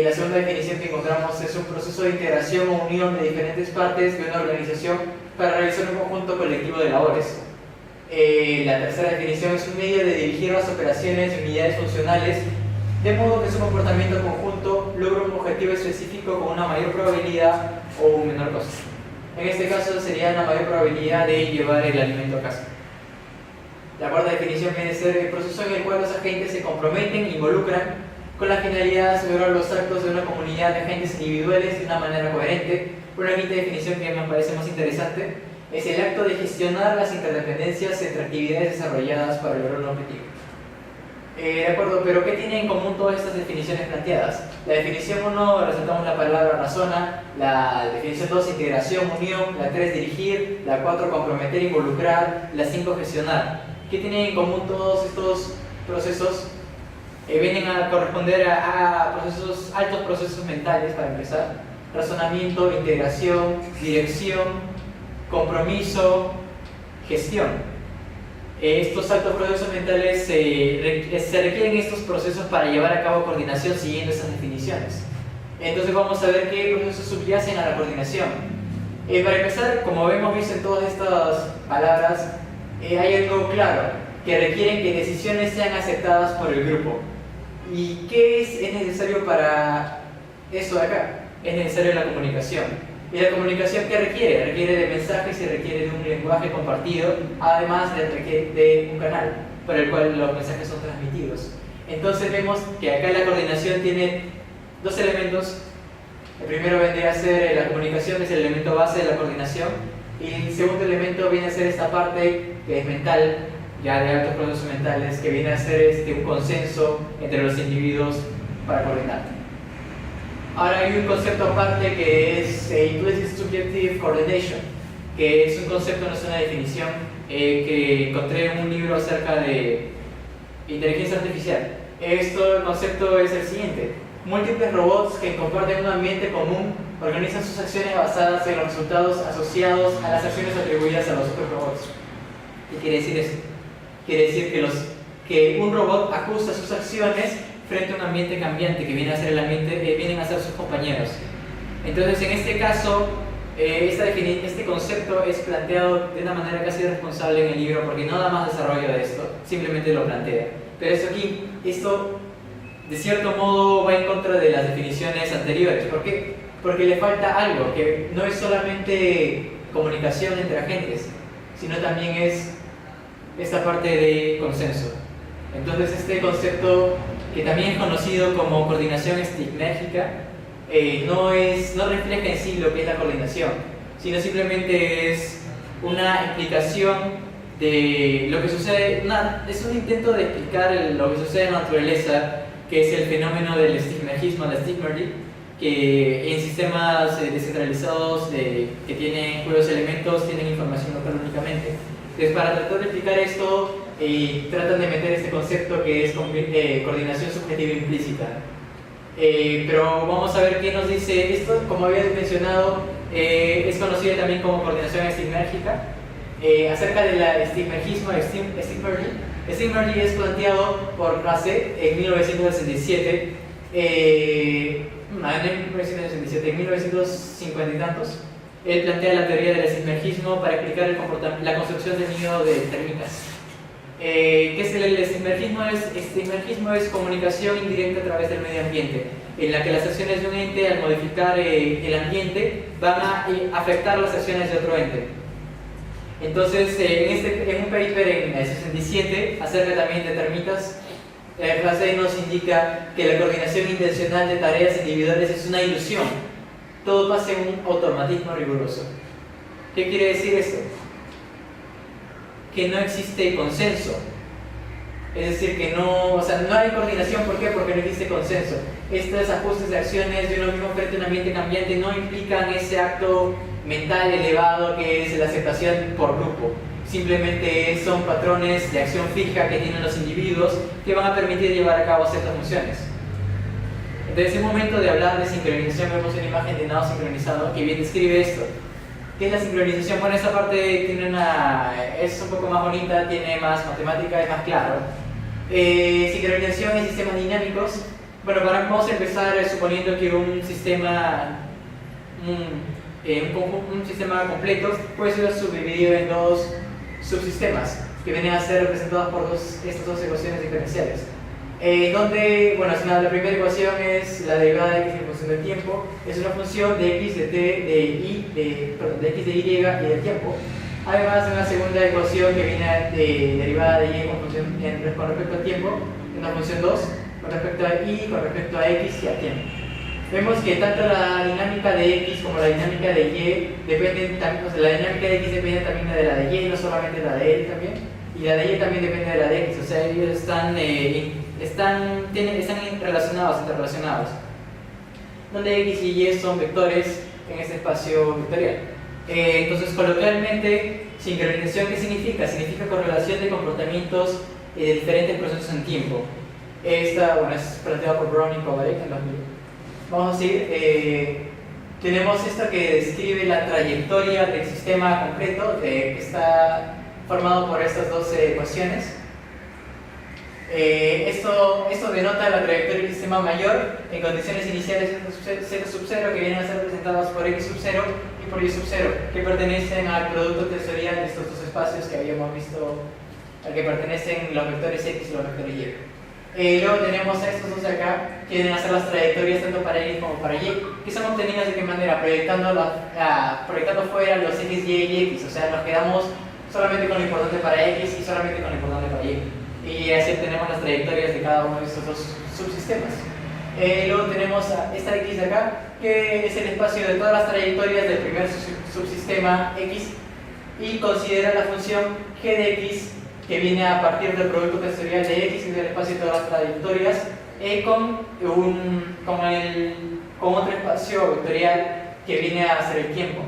La segunda definición que encontramos es un proceso de integración o unión de diferentes partes de una organización para realizar un conjunto colectivo de labores. La tercera definición es un medio de dirigir las operaciones de unidades funcionales de modo que su comportamiento conjunto logra un objetivo específico con una mayor probabilidad o un menor costo. En este caso sería una mayor probabilidad de llevar el alimento a casa. La cuarta definición viene a ser el proceso en el cual los agentes se comprometen e involucran con la finalidad de asegurar los actos de una comunidad de agentes individuales de una manera coherente. Una quinta definición que me parece más interesante es el acto de gestionar las interdependencias entre actividades desarrolladas para lograr un objetivo. De acuerdo, pero ¿qué tienen en común todas estas definiciones planteadas? La definición 1, resaltamos la palabra razona; la definición 2, integración, unión; la 3, dirigir; la 4, comprometer, involucrar; la 5, gestionar. ¿Qué tienen en común todos estos procesos? Vienen a corresponder a altos procesos mentales, para empezar: razonamiento, integración, dirección, compromiso, gestión. Estos altos procesos mentales se requieren estos procesos para llevar a cabo coordinación siguiendo esas definiciones. Entonces vamos a ver qué procesos subyacen a la coordinación. Para empezar, como hemos visto en todas estas palabras, hay algo claro, que requieren que decisiones sean aceptadas por el grupo. ¿Y qué es necesario para eso de acá? Es necesario la comunicación. ¿Y la comunicación qué requiere? Requiere de mensajes y requiere de un lenguaje compartido, además de un canal por el cual los mensajes son transmitidos. Entonces vemos que acá la coordinación tiene dos elementos. El primero vendría a ser la comunicación, que es el elemento base de la coordinación, Y el segundo elemento viene a ser esta parte que es mental, ya de altos procesos mentales, que viene a ser un consenso entre los individuos para coordinar. Ahora hay un concepto aparte que es Implicit Subjective Coordination, que es un concepto, no es una definición, que encontré en un libro acerca de inteligencia artificial. El concepto es el siguiente: múltiples robots que comparten un ambiente común organizan sus acciones basadas en los resultados asociados a las acciones atribuidas a los otros robots. ¿Qué quiere decir eso? Quiere decir que un robot ajusta sus acciones frente a un ambiente cambiante que viene a ser el ambiente, vienen a ser sus compañeros. Entonces, en este caso, este concepto es planteado de una manera casi irresponsable en el libro, porque no da más desarrollo de esto, simplemente lo plantea. Pero esto de cierto modo va en contra de las definiciones anteriores. ¿Por qué? Porque le falta algo, que no es solamente comunicación entre agentes, sino también es esta parte de consenso. Entonces, este concepto, que también es conocido como coordinación estigmérgica, no refleja en sí lo que es la coordinación, sino simplemente es una explicación de lo que sucede, es un intento de explicar lo que sucede en la naturaleza, que es el fenómeno del estigmergismo, la stigmergy, que en sistemas descentralizados que tienen cuyos elementos tienen información local únicamente. Entonces, para tratar de explicar esto, tratan de meter este concepto que es coordinación subjetiva implícita. Pero vamos a ver qué nos dice esto. Como había mencionado, es conocido también como coordinación estigmérgica. Acerca del estigmergismo, Stigmergy es planteado por Russell en 1967. En 1950 y tantos, él plantea la teoría del estigmergismo para explicar la construcción del nido de termitas. ¿Qué es el estigmergismo? Estigmergismo es comunicación indirecta a través del medio ambiente, en la que las acciones de un ente, al modificar el ambiente, van a afectar las acciones de otro ente. Entonces, en un paper en el 67, acerca también de termitas, Russell nos indica que la coordinación intencional de tareas individuales es una ilusión. Todo pasa en un automatismo riguroso. ¿Qué quiere decir esto? Que no existe consenso. Es decir, que no hay coordinación. ¿Por qué? Porque no existe consenso. Estos ajustes de acciones de uno mismo frente a un ambiente cambiante no implican ese acto mental elevado que es la aceptación por grupo. Simplemente son patrones de acción fija que tienen los individuos que van a permitir llevar a cabo ciertas funciones. Entonces, en el momento de hablar de sincronización, vemos una imagen de nado sincronizado que bien describe esto. ¿Qué es la sincronización? Bueno, esta parte es un poco más bonita, tiene más matemática, es más claro. Sincronización en sistemas dinámicos. Bueno, vamos a empezar suponiendo que un sistema completo puede ser subdividido en dos subsistemas que vienen a ser representados por estas dos ecuaciones diferenciales. La primera ecuación es la derivada de x en función del tiempo, es una función de x, de t, de x, de y y del tiempo. Además, una segunda ecuación que viene de derivada de y con respecto al tiempo, una función 2 con respecto a y, con respecto a x y al tiempo. Vemos que tanto la dinámica de x como la dinámica de y dependen también, la dinámica de x depende también de la de y, no solamente la de él también, y la de y también depende de la de x, o sea, ellos están interrelacionados, donde x y y son vectores en este espacio vectorial. Entonces, coloquialmente, sincronización, ¿qué significa? Significa correlación de comportamientos de diferentes procesos en tiempo. Es planteado por Brown y Kovarik en 2000. Vamos a seguir. Tenemos esto que describe la trayectoria del sistema completo, que está formado por estas dos ecuaciones. Esto denota la trayectoria del sistema mayor en condiciones iniciales z sub 0, que vienen a ser representadas por x sub 0 y por y sub 0, que pertenecen al producto tensorial de estos dos espacios que habíamos visto, al que pertenecen los vectores x y los vectores y. Luego tenemos a estos dos de acá, que vienen a ser las trayectorias tanto para x como para y, que son obtenidas de qué manera, proyectando fuera los x, y x, o sea, nos quedamos solamente con lo importante para x y solamente con lo importante para y. Y así tenemos las trayectorias de cada uno de estos dos subsistemas. Luego tenemos a esta x de acá, que es el espacio de todas las trayectorias del primer subsistema x y considera la función g de x, que viene a partir del producto tensorial de x y del espacio de todas las trayectorias, con otro espacio vectorial que viene a ser el tiempo,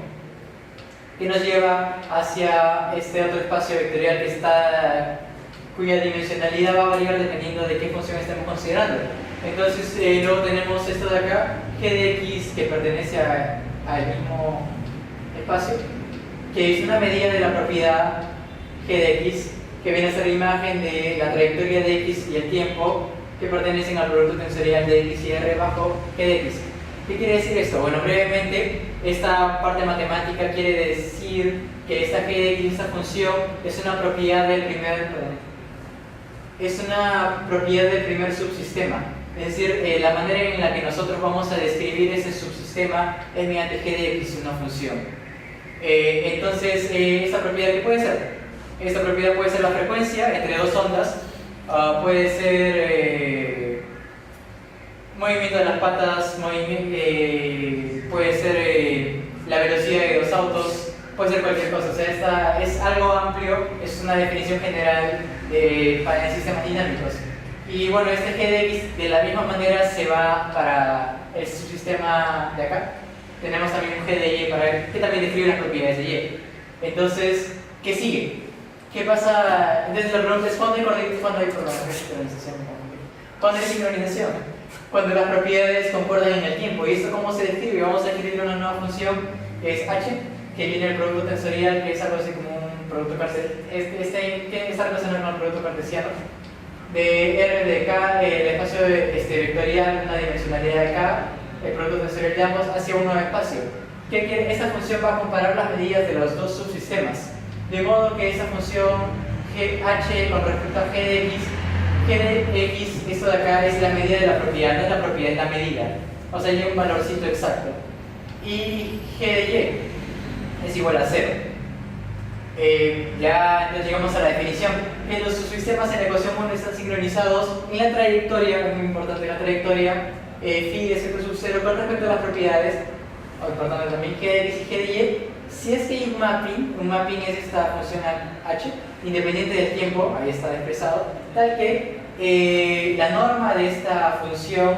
que nos lleva hacia este otro espacio vectorial cuya dimensionalidad va a variar dependiendo de qué función estemos considerando. Entonces luego tenemos esto de acá, g de x, que pertenece al mismo espacio, que es una medida de la propiedad g de x, que viene a ser la imagen de la trayectoria de x y el tiempo, que pertenecen al producto tensorial de x y r bajo g de x. ¿Qué quiere decir esto? Bueno, brevemente, esta parte matemática quiere decir que esta g de x, esta función, es una propiedad del primer subsistema. Es decir, la manera en la que nosotros vamos a describir ese subsistema es mediante g de x, una función. Entonces, ¿esta propiedad qué puede ser? Esta propiedad puede ser la frecuencia entre dos ondas, puede ser movimiento de las patas, puede ser la velocidad de los autos, puede ser cualquier cosa. O sea, esta es algo amplio, es una definición general para sistemas dinámicos. Y bueno, este g de x de la misma manera se va para el subsistema de acá. Tenemos también un g de y para él, que también describe las propiedades de y. Entonces, ¿qué sigue? ¿Qué pasa? Entonces la pregunta es, ¿cuándo hay sincronización? ¿Cuándo hay sincronización? Cuando las propiedades concuerdan en el tiempo. ¿Y esto cómo se describe? Vamos a escribir una nueva función que es h, que viene del producto tensorial, que es algo así como un producto cartesiano. Está relacionado con el producto cartesiano de r de k, el espacio vectorial, una dimensionalidad de k, el producto tensorial de ambos hacia un nuevo espacio. ¿Qué quiere? Esta función va a comparar las medidas de los dos subsistemas, de modo que esa función h con respecto a g de x, esto de acá es la medida de la propiedad, no es la propiedad, es la medida, o sea, hay un valorcito exacto, y g de y es igual a 0. Ya entonces llegamos a la definición. Que los subsistemas en la ecuación 1 están sincronizados en la trayectoria, es muy importante la trayectoria, phi de 0 sub 0 con respecto a las propiedades, o importante también g de x y g de y. Si es que hay un mapping es esta función h, independiente del tiempo, ahí está expresado, tal que la norma de esta función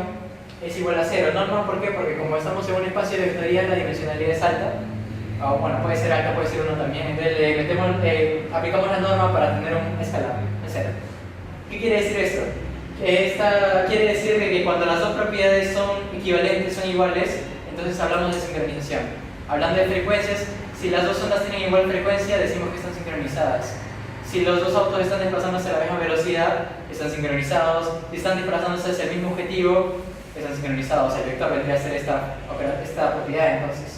es igual a 0. ¿Norma por qué? Porque como estamos en un espacio vectorial, la dimensionalidad es alta. Bueno, puede ser alta, puede ser 1 también. Entonces aplicamos la norma para tener un escalar, es 0. ¿Qué quiere decir esto? Quiere decir que cuando las dos propiedades son equivalentes, son iguales, entonces hablamos de sincronización. Hablando de frecuencias, si las dos ondas tienen igual frecuencia, decimos que están sincronizadas. Si los dos autos están desplazándose a la misma velocidad, están sincronizados. Si están desplazándose hacia el mismo objetivo, están sincronizados. El vector vendría a ser esta propiedad, entonces.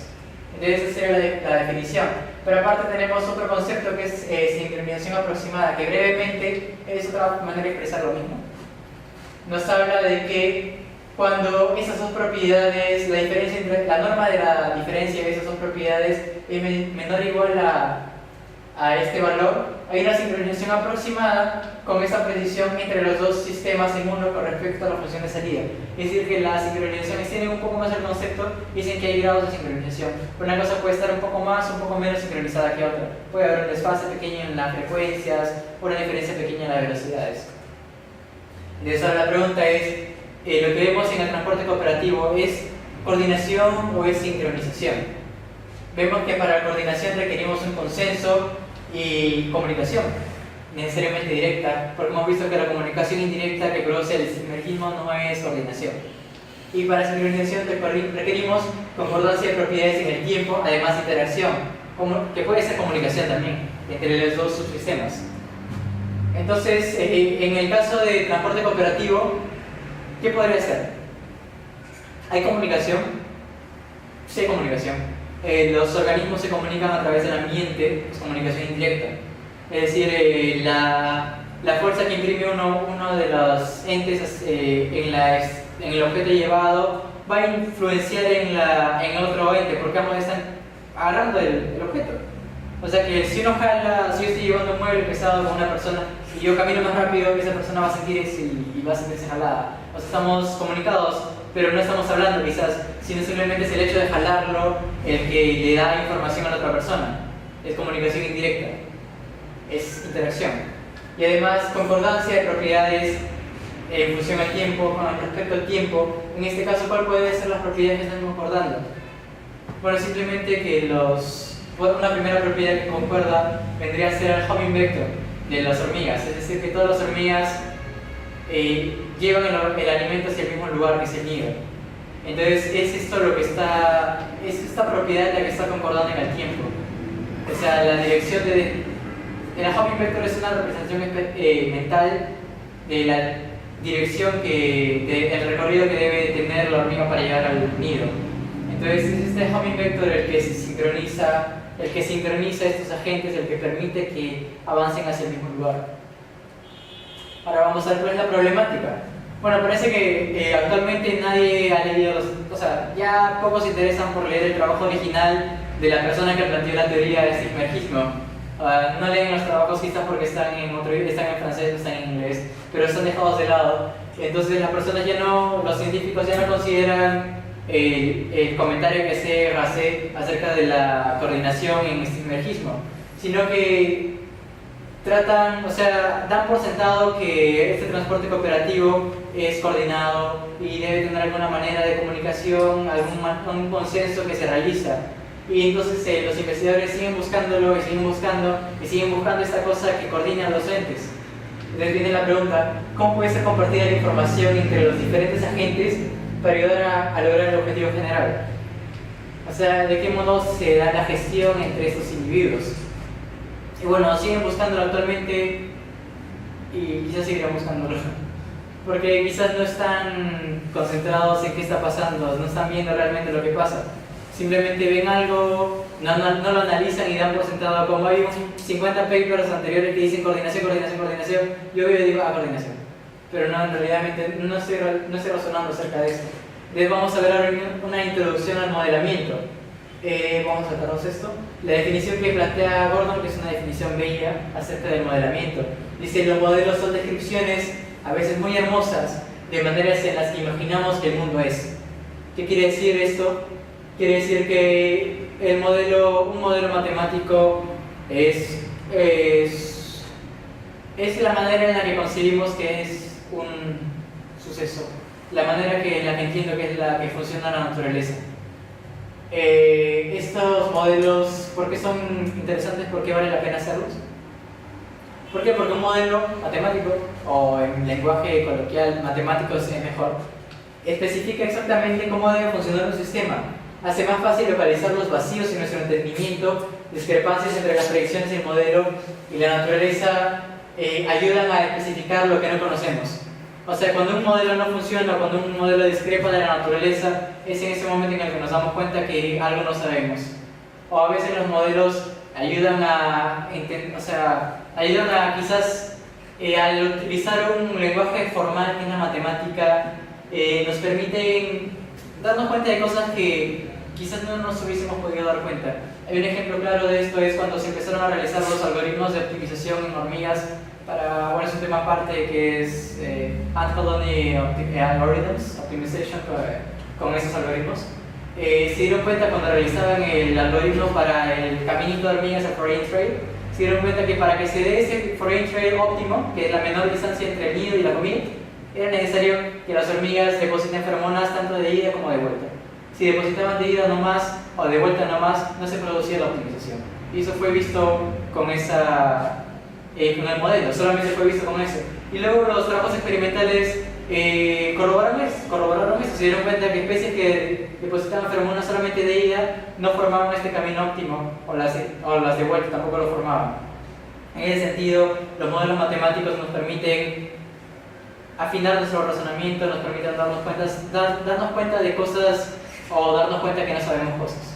Entonces esa sería la definición. Pero aparte tenemos otro concepto que es sincronización aproximada, que brevemente es otra manera de expresar lo mismo. Nos habla de que cuando esas dos propiedades, la norma de la diferencia de esas dos propiedades es menor o igual a este valor, hay una sincronización aproximada con esa precisión entre los dos sistemas en uno con respecto a la función de salida. Es decir, que la sincronización extiende un poco más el concepto y dicen que hay grados de sincronización. Una cosa puede estar un poco más o un poco menos sincronizada que otra. Puede haber un desfase pequeño en las frecuencias o una diferencia pequeña en las velocidades. Entonces ahora la pregunta es, lo que vemos en el transporte cooperativo, ¿es coordinación o es sincronización? Vemos que para la coordinación requerimos un consenso y comunicación necesariamente directa, porque hemos visto que la comunicación indirecta que produce el sinergismo no es coordinación. Y para sincronización requerimos concordancia de propiedades en el tiempo, además de interacción, que puede ser comunicación también entre los dos subsistemas. Entonces, en el caso de transporte cooperativo, ¿qué podría ser? ¿Hay comunicación? Sí hay comunicación. Los organismos se comunican a través del ambiente, es comunicación indirecta. Es decir, la fuerza que imprime uno de los entes en el objeto llevado va a influenciar en otro ente, porque ambos están agarrando el objeto. O sea que si uno jala, si yo estoy llevando un mueble pesado con una persona y yo camino más rápido, esa persona va a sentir eso y va a sentirse jalada. O sea, estamos comunicados, pero no estamos hablando quizás, sino simplemente es el hecho de jalarlo el que le da información a la otra persona. es comunicación indirecta, es interacción. Y además, concordancia de propiedades en función al tiempo, con respecto al tiempo. En este caso, ¿cuál puede ser las propiedades que están concordando? Bueno, simplemente que una primera propiedad que concuerda vendría a ser el homing vector de las hormigas, es decir, que todas las hormigas llevan el alimento hacia el mismo lugar que es el nido. Entonces, es esta propiedad la que está concordando en el tiempo. O sea, la dirección el homing vector es una representación mental de la dirección el recorrido que debe tener la hormiga para llegar al nido. Entonces, es este homing vector el que sincroniza estos agentes, el que permite que avancen hacia el mismo lugar. Ahora vamos a ver cuál es la problemática. Bueno, parece que actualmente nadie ha leído ya pocos se interesan por leer el trabajo original de la persona que planteó la teoría del sinergismo. No leen los trabajos quizás porque están en francés o están en inglés, pero están dejados de lado. Entonces los científicos ya no consideran el comentario que hace Racet acerca de la coordinación en sinergismo, sino que dan por sentado que este transporte cooperativo es coordinado y debe tener alguna manera de comunicación, algún consenso que se realiza. Y entonces los investigadores siguen buscándolo y siguen buscando esta cosa que coordina a los entes. Entonces viene la pregunta, ¿cómo puede ser compartida la información entre los diferentes agentes para ayudar a lograr el objetivo general? O sea, ¿de qué modo se da la gestión entre estos individuos? Y bueno, siguen buscándolo actualmente y quizás seguirán buscándolo. Porque quizás no están concentrados en qué está pasando, no están viendo realmente lo que pasa. Simplemente ven algo, no lo analizan y dan por sentado. Como hay 50 papers anteriores que dicen coordinación, yo digo coordinación. Pero no, en realidad no estoy razonando acerca de esto. Entonces vamos a ver ahora una introducción al modelamiento. Vamos a sacarnos esto. La definición que plantea Gordon, que es una definición bella acerca del modelamiento. Dice, los modelos son descripciones a veces muy hermosas de maneras en las que imaginamos que el mundo es. ¿Qué quiere decir esto? Quiere decir que un modelo matemático es la manera en la que concebimos que es un suceso, la manera en la que entiendo que es la que funciona la naturaleza. Estos modelos, ¿por qué son interesantes? ¿Por qué vale la pena hacerlos? ¿Por qué? Porque un modelo matemático, o en lenguaje coloquial matemático es mejor, especifica exactamente cómo debe funcionar un sistema. Hace más fácil localizar los vacíos en nuestro entendimiento, discrepancias entre las predicciones del modelo y la naturaleza ayudan a especificar lo que no conocemos. O sea, cuando un modelo no funciona, cuando un modelo discrepa de la naturaleza, es en ese momento en el que nos damos cuenta que algo no sabemos. O a veces los modelos ayudan a quizás al utilizar un lenguaje formal que es la matemática, nos permiten darnos cuenta de cosas que quizás no nos hubiésemos podido dar cuenta. Hay un ejemplo claro de esto, es cuando se empezaron a realizar los algoritmos de optimización en hormigas es un tema aparte que es Ant Colony Algorithms, Optimization con esos algoritmos. Se dieron cuenta cuando realizaban el algoritmo para el caminito de hormigas, el foreign trail, se dieron cuenta que para que se dé ese foreign trail óptimo, que es la menor distancia entre el nido y la comida, era necesario que las hormigas depositen feromonas tanto de ida como de vuelta. Si depositaban de ida nomás o de vuelta nomás, no se producía la optimización. Y eso fue visto con el modelo, solamente fue visto con eso. Y luego los trabajos experimentales corroboraron eso, se dieron cuenta que especies que depositaban feromonas solamente de ida no formaban este camino óptimo, o las de vuelta tampoco lo formaban. En ese sentido, los modelos matemáticos nos permiten afinar nuestro razonamiento, nos permiten darnos cuenta de cosas o darnos cuenta que no sabemos cosas.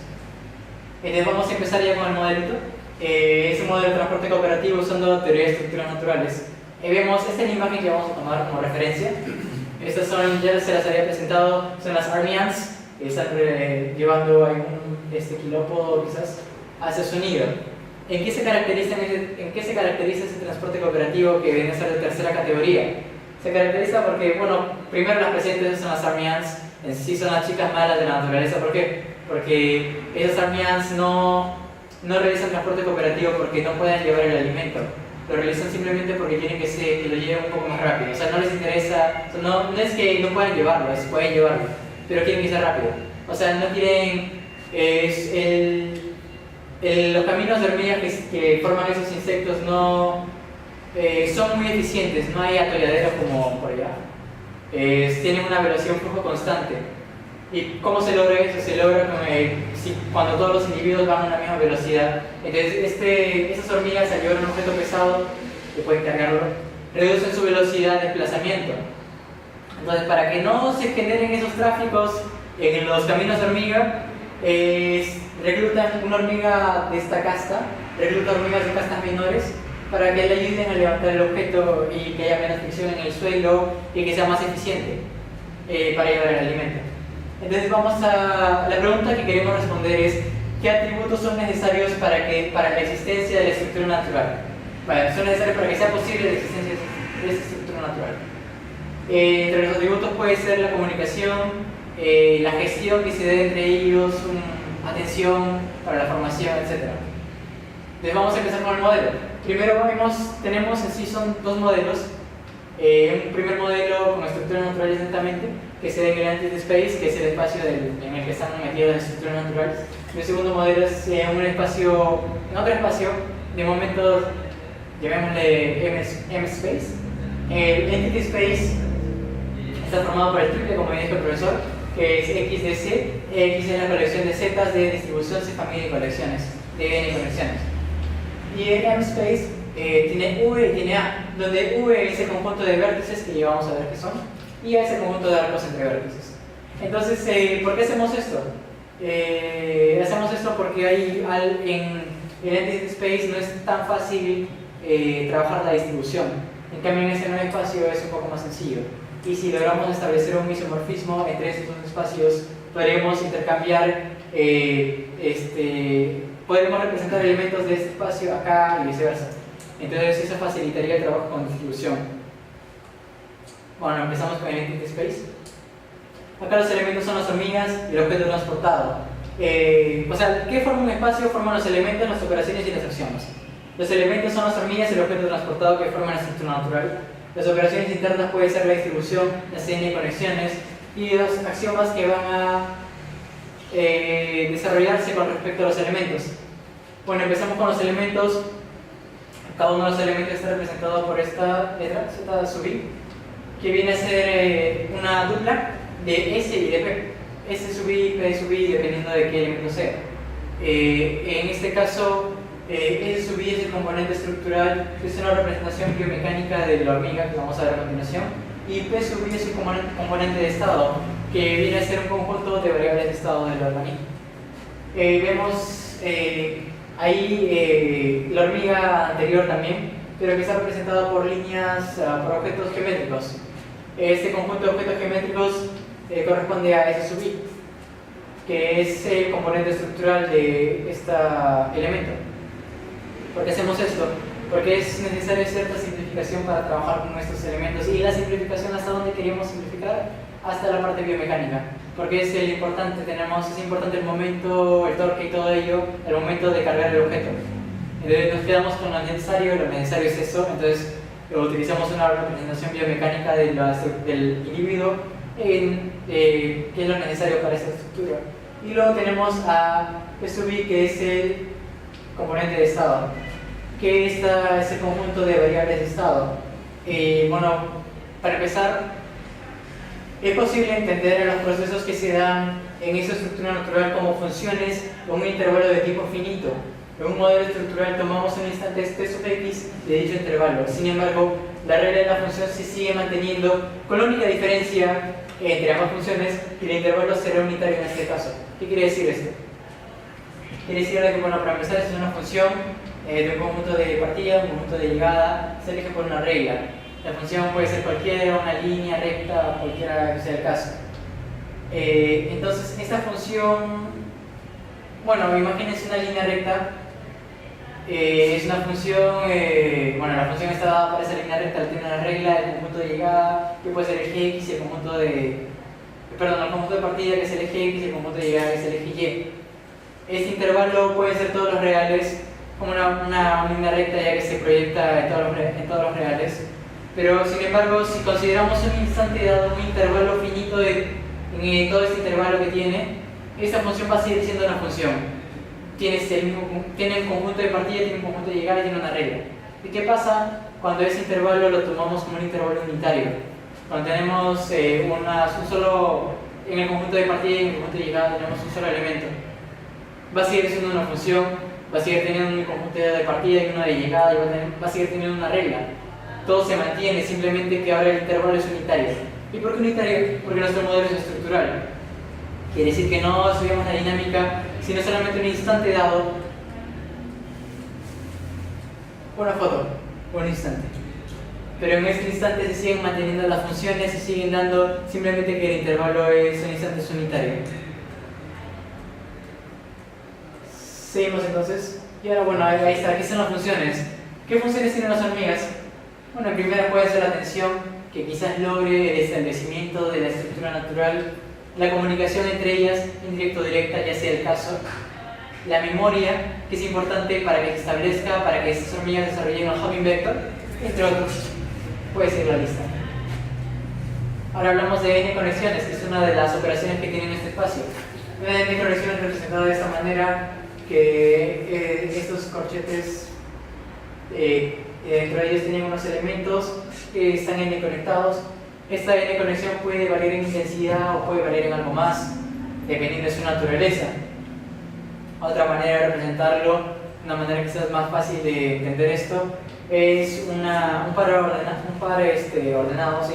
Entonces vamos a empezar ya con el modelito. Es un modelo de transporte cooperativo usando teoría de estructuras naturales. Vemos, esta es la imagen que vamos a tomar como referencia. Estas son, ya se las había presentado, son las Army Ants, que están llevando a un quilópodo quizás hacia su nido. ¿En qué se caracteriza ese transporte cooperativo que viene a ser de tercera categoría? Se caracteriza porque, primero las presentes son las Army Ants, en sí son las chicas malas de la naturaleza. ¿Por qué? Porque esas Army Ants no no realizan transporte cooperativo porque no puedan llevar el alimento. Lo realizan simplemente porque quieren que lo lleven un poco más rápido. O sea, no les interesa, o sea, no es que no puedan llevarlo, pueden llevarlo, pero quieren que sea rápido. O sea, no quieren... los caminos de hormigas que forman esos insectos no son muy eficientes, no hay atolladeros como por allá. Tienen una velocidad, un flujo constante. ¿Y cómo se logra eso? Se logra cuando todos los individuos van a una misma velocidad. Entonces, esas hormigas, al llevar un objeto pesado, que pueden cargarlo, reducen su velocidad de desplazamiento. Entonces, para que no se generen esos tráficos en los caminos de hormiga, reclutan una hormiga de esta casta, reclutan hormigas de castas menores para que le ayuden a levantar el objeto y que haya menos fricción en el suelo y que sea más eficiente para llevar el alimento. Entonces la pregunta que queremos responder es: ¿qué atributos son necesarios para la existencia de la estructura natural? Bueno, son necesarios para que sea posible la existencia de esa estructura natural. Entre los atributos puede ser la comunicación, la gestión que se dé entre ellos, atención para la formación, etc. Entonces vamos a empezar con el modelo. Primero tenemos en sí son dos modelos. Un primer modelo con estructura natural exactamente, que se ve en el Entity Space, que es el espacio en el que están metidas las estructuras naturales. Y el segundo modelo es en otro espacio, de momento llamémosle M-Space. El Entity Space está formado por el triple, como dijo el profesor, que es X de C. X es la colección de zetas de distribución, C familia y colecciones, de N conexiones. Y el M-Space tiene V y tiene A, donde V es el conjunto de vértices que ya vamos a ver qué son, y A es el conjunto de arcos entre vértices. Entonces, ¿por qué hacemos esto? Hacemos esto porque en el Entity Space no es tan fácil trabajar la distribución. En cambio, en este nuevo espacio es un poco más sencillo. Y si logramos establecer un isomorfismo entre estos dos espacios, podremos intercambiar, podremos representar elementos de este espacio acá y viceversa. Entonces eso facilitaría el trabajo con distribución. Bueno, empezamos con el Entity Space. Acá los elementos son las hormigas y el objeto transportado. O sea, ¿qué forma un espacio? Forman los elementos, las operaciones y las acciones. Los elementos son las hormigas y el objeto transportado que forman la estructura natural. Las operaciones internas pueden ser la distribución, las N conexiones y los axiomas que van a desarrollarse con respecto a los elementos. Bueno, empezamos con los elementos. Cada uno de los elementos está representado por esta letra, Z sub I, que viene a ser una dupla de S y de P. S sub I, P sub I, dependiendo de qué elemento sea. En este caso, S sub I es el componente estructural, que es una representación biomecánica de la hormiga que vamos a ver a continuación, y P sub I es un componente de estado, que viene a ser un conjunto de variables de estado del organismo. Vemos ahí la hormiga anterior también, pero que está representada por líneas, por objetos geométricos. Este conjunto de objetos geométricos corresponde a S sub I, que es el componente estructural de este elemento. ¿Por qué hacemos esto? Porque es necesaria cierta simplificación para trabajar con estos elementos. ¿Y la simplificación hasta dónde queríamos simplificar? Hasta la parte biomecánica. Porque es es importante el momento, el torque y todo ello, el momento de cargar el objeto. Entonces nos quedamos con lo necesario es eso. Entonces utilizamos una representación biomecánica del individuo que es lo necesario para esta estructura. Y luego tenemos a P sub I, que es el componente de estado, que es el conjunto de variables de estado. Bueno, para empezar, es posible entender los procesos que se dan en esa estructura natural como funciones con un intervalo de tipo finito. En un modelo estructural tomamos un instante T sub x de dicho intervalo. Sin embargo, la regla de la función se sigue manteniendo, con la única diferencia entre ambas funciones que el intervalo será unitario en este caso. ¿Qué quiere decir esto? Quiere decir que, bueno, para empezar, es una función de un conjunto de partida, un conjunto de llegada, se elige por una regla. La función puede ser cualquiera, una línea recta, cualquiera que sea el caso. Entonces, esta función, bueno, imagínense una línea recta. Es una función, bueno, la función está dada para esa línea recta, tiene una regla, el conjunto de llegada, que puede ser el eje X, y el conjunto de partida, que es el eje X, y el conjunto de llegada, que es el eje Y. Este intervalo puede ser todos los reales, como una línea recta ya que se proyecta en todos los reales. Pero sin embargo, si consideramos un instante dado, un intervalo finito en todo este intervalo que tiene, esta función va a seguir siendo una función. Tiene un conjunto de partida, tiene un conjunto de llegada y tiene una regla. ¿Y qué pasa cuando ese intervalo lo tomamos como un intervalo unitario? Cuando tenemos en el conjunto de partida y en el conjunto de llegada tenemos un solo elemento. Va a seguir siendo una función, va a seguir teniendo un conjunto de partida y uno de llegada y va a seguir teniendo una regla. Todo se mantiene, simplemente que ahora el intervalo es unitario. ¿Y por qué unitario? Porque nuestro modelo es estructural. Quiere decir que no estudiamos la dinámica, sino solamente un instante dado. Una foto, un instante. Pero en este instante se siguen manteniendo las funciones, se siguen dando, simplemente que el intervalo es un instante unitario. Seguimos entonces. Y ahora, bueno, ahí está, aquí están las funciones. ¿Qué funciones tienen las hormigas? Bueno, en primera puede ser la tensión, que quizás logre el establecimiento de la estructura natural, la comunicación entre ellas, indirecta o directa, ya sea el caso, la memoria, que es importante para que se establezca, para que estas hormigas desarrollen el hopping vector, entre otros. Puede ser la lista. Ahora hablamos de n conexiones, que es una de las operaciones que tiene este espacio. Una n conexiones representada de esta manera, que estos corchetes dentro de ellos tienen unos elementos que están n conectados. Esta n conexión puede variar en intensidad o puede variar en algo más, dependiendo de su naturaleza. Otra manera de representarlo, una manera quizás más fácil de entender esto, es un par ordenado, ¿sí?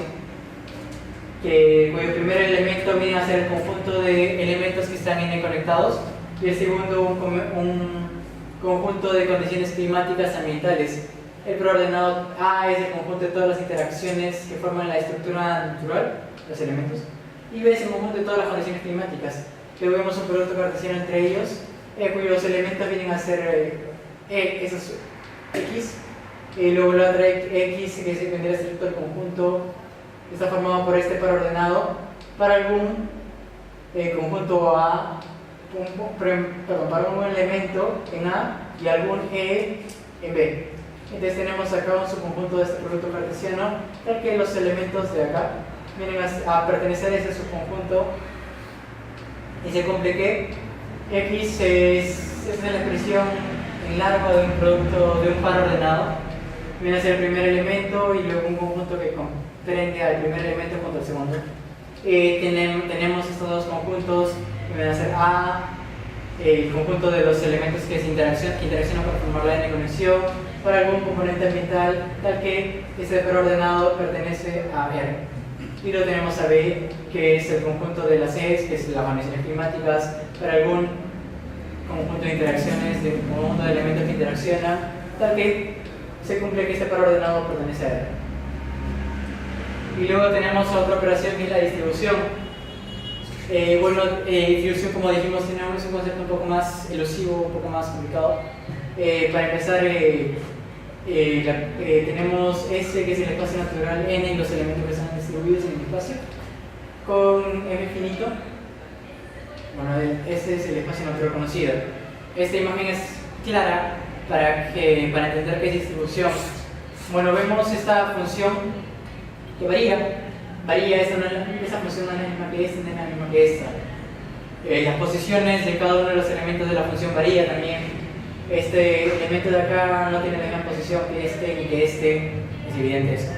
Cuyo primer elemento viene a ser el conjunto de elementos que están n conectados y el segundo un conjunto de condiciones climáticas ambientales. El preordenado A es el conjunto de todas las interacciones que forman la estructura natural, los elementos, y B es el conjunto de todas las condiciones climáticas. Luego vemos un producto cartesiano entre ellos, cuyos elementos vienen a ser esos X, y luego la otra X que vendría a ser todo el conjunto, está formado por este preordenado para algún conjunto A, para un elemento en A y algún E en B. Entonces tenemos acá un subconjunto de este producto cartesiano, tal que los elementos de acá vienen a pertenecer a ese subconjunto y se cumple que X es la expresión en largo de un producto de un par ordenado. Viene a ser el primer elemento y luego un conjunto que comprende al primer elemento junto al segundo. Tenemos estos dos conjuntos que vienen a ser A, el conjunto de los elementos que interaccionan para formar la n conexión para algún componente ambiental, tal que este preordenado pertenece a R. Y luego tenemos a B, que es el conjunto de las E's, que es las condiciones climáticas, para algún conjunto de interacciones, de un conjunto de elementos que interaccionan, tal que se cumple que este preordenado pertenece a R. Y luego tenemos otra operación que es la distribución. Distribución, como dijimos, tenemos un concepto un poco más elusivo, un poco más complicado. Para empezar, tenemos S, que es el espacio natural, N, los elementos que están distribuidos en el espacio, con M finito. Bueno, ese es el espacio natural conocido. Esta imagen es clara para entender qué es distribución. Bueno, vemos esta función que varía, esa función no es la misma que esta, no es la misma que esta. Las posiciones de cada uno de los elementos de la función varía también. Este elemento de acá no tiene la misma posición que este ni que este, es evidente eso.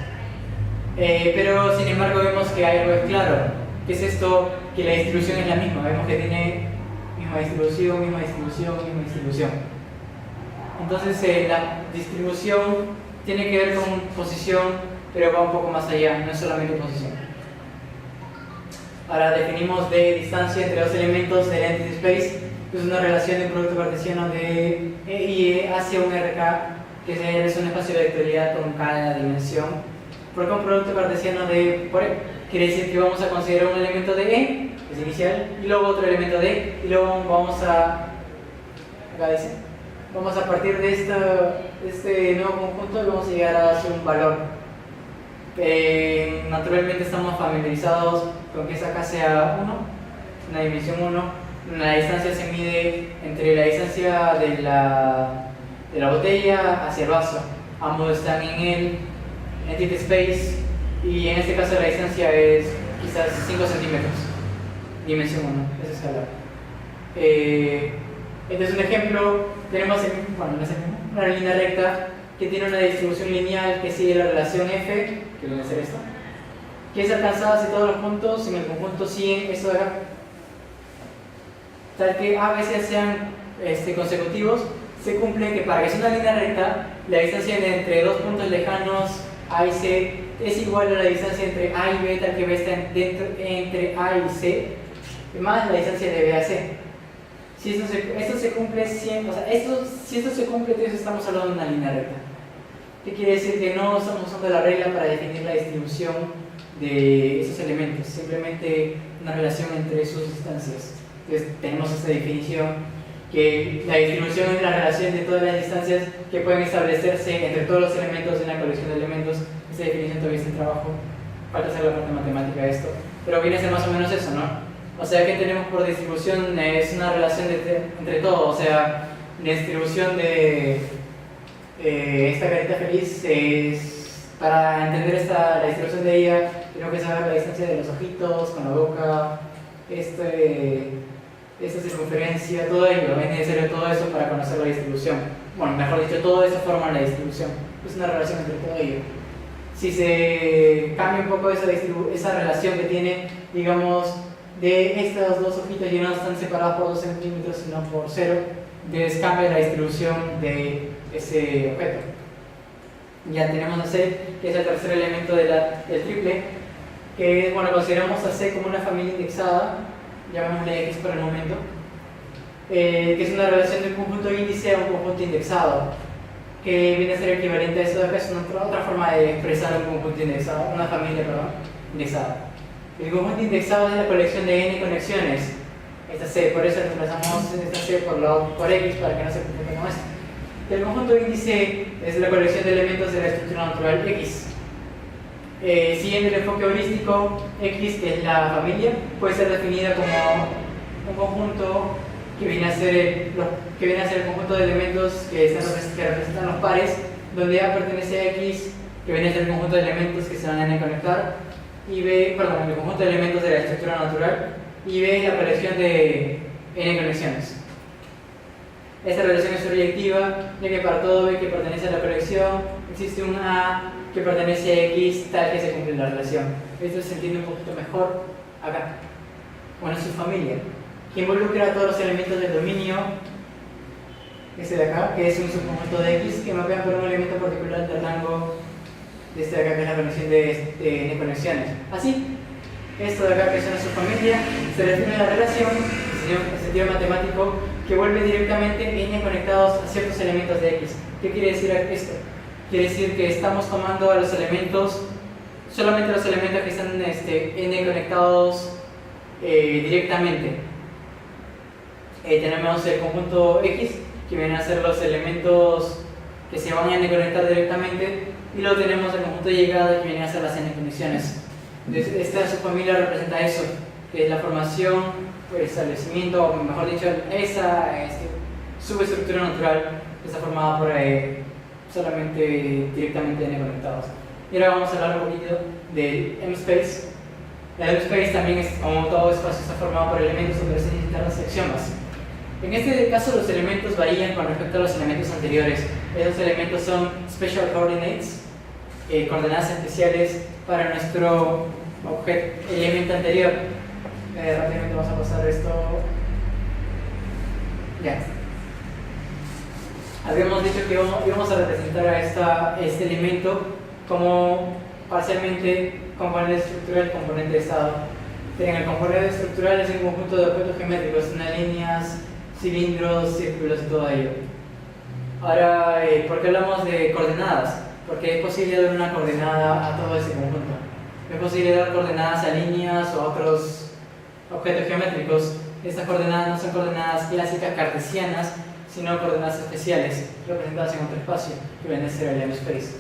Pero sin embargo vemos que hay algo claro. ¿Qué es esto? Que la distribución es la misma. Vemos que tiene misma distribución, misma distribución, misma distribución. Entonces la distribución tiene que ver con posición, pero va un poco más allá, no es solamente posición. Ahora definimos de distancia entre dos elementos del entity space, que es una relación de un producto cartesiano de E y E hacia un RK, que es un espacio de vectorialidad con cada dimensión. ¿Por qué un producto cartesiano de por E? Quiere decir que vamos a considerar un elemento de E, que es inicial, y luego otro elemento de E, y luego vamos a partir de este nuevo conjunto y vamos a llegar a hacer un valor. Naturalmente estamos familiarizados con que esa K sea 1, una dimensión 1, La distancia se mide entre la distancia de la botella hacia el vaso. Ambos están en el entity space y en este caso la distancia es quizás 5 centímetros. Dimensión 1, es escalar. Este es un ejemplo. Tenemos una línea recta que tiene una distribución lineal que sigue la relación f, que viene a ser esto, que es alcanzada si todos los puntos en el conjunto siguen esto de acá, tal que a veces sean consecutivos. Se cumple que para que sea una línea recta, la distancia entre dos puntos lejanos A y C es igual a la distancia entre A y B, tal que B está entre A y C, más la distancia de B a C. Si esto se cumple, si esto se cumple, entonces estamos hablando de una línea recta. ¿Qué quiere decir? Que no estamos usando la regla para definir la distribución de esos elementos, simplemente una relación entre sus distancias. Entonces tenemos esta definición, que la distribución es la relación de todas las distancias que pueden establecerse entre todos los elementos de una colección de elementos. Esta definición todavía está en trabajo, falta hacer la parte matemática de esto, pero viene a ser más o menos eso, ¿no? O sea, que tenemos por distribución es una relación entre todo, o sea, la distribución de esta carita feliz es, para entender la distribución de ella, tenemos que saber la distancia de los ojitos con la boca, esta circunferencia, todo ello, es necesario todo eso para conocer la distribución. Bueno, mejor dicho, todo eso forma la distribución, es una relación entre todo ello. Si se cambia un poco esa relación que tiene, digamos, de estos dos ojitos ya no están separados por 2 centímetros sino por 0, entonces cambia la distribución de ese objeto. Ya tenemos a C, que es el tercer elemento del triple, que bueno, consideramos a C como una familia indexada, llamémosle X por el momento, que es una relación de un conjunto índice a un conjunto indexado, que viene a ser equivalente a eso de acá. Es otra forma de expresar un conjunto indexado, una familia, indexada. El conjunto indexado es la colección de n conexiones, esta C, por eso reemplazamos esta C por X para que no se confunda con esto. El conjunto índice es la colección de elementos de la estructura natural X. Siguiendo el enfoque heurístico, X, que es la familia, puede ser definida como un conjunto que viene a ser el conjunto de elementos que representan los pares, donde A pertenece a X, que viene a ser el conjunto de elementos que se van a conectar, y B, perdón, el conjunto de elementos de la estructura natural, y B, la colección de n conexiones. Esta relación es proyectiva, ya que para todo B que pertenece a la colección existe un A que pertenece a X tal que se cumple la relación. Esto se entiende un poquito mejor acá, con su familia, que involucra a todos los elementos del dominio, este de acá, que es un subconjunto de X que mapean por un elemento particular del rango de este de acá, que es la conexión de n conexiones. Así, esto de acá, que es una subfamilia, se refiere a la relación, en sentido matemático, que vuelve directamente n conectados a ciertos elementos de X. ¿Qué quiere decir esto? Quiere decir que estamos tomando a los elementos, solamente los elementos que están n conectados directamente. Tenemos el conjunto X, que vienen a ser los elementos que se van a n conectar directamente, y luego tenemos el conjunto de llegada, que viene a ser las n conexiones. Entonces, esta subfamilia representa eso, que es la formación, el establecimiento, o mejor dicho, esa subestructura natural que está formada por solamente directamente n conectados. Y ahora vamos a hablar un poquito de M-Space. El M-Space también, como todo espacio, está formado por elementos donde se necesitan las axiomas. En este caso, los elementos varían con respecto a los elementos anteriores. Esos elementos son special coordinates, coordenadas especiales para nuestro elemento anterior. Rápidamente vamos a pasar esto. Ya. Habíamos dicho que íbamos a representar a este elemento como parcialmente componente estructural y componente de estado. El componente estructural es un conjunto de objetos geométricos, unas líneas, cilindros, círculos y todo ello. Ahora, ¿por qué hablamos de coordenadas? Porque es posible dar una coordenada a todo ese conjunto. Es posible dar coordenadas a líneas o a otros objetos geométricos. Estas coordenadas no son coordenadas clásicas cartesianas, sino coordenadas especiales, representadas en otro espacio, que viene a ser el M-Space.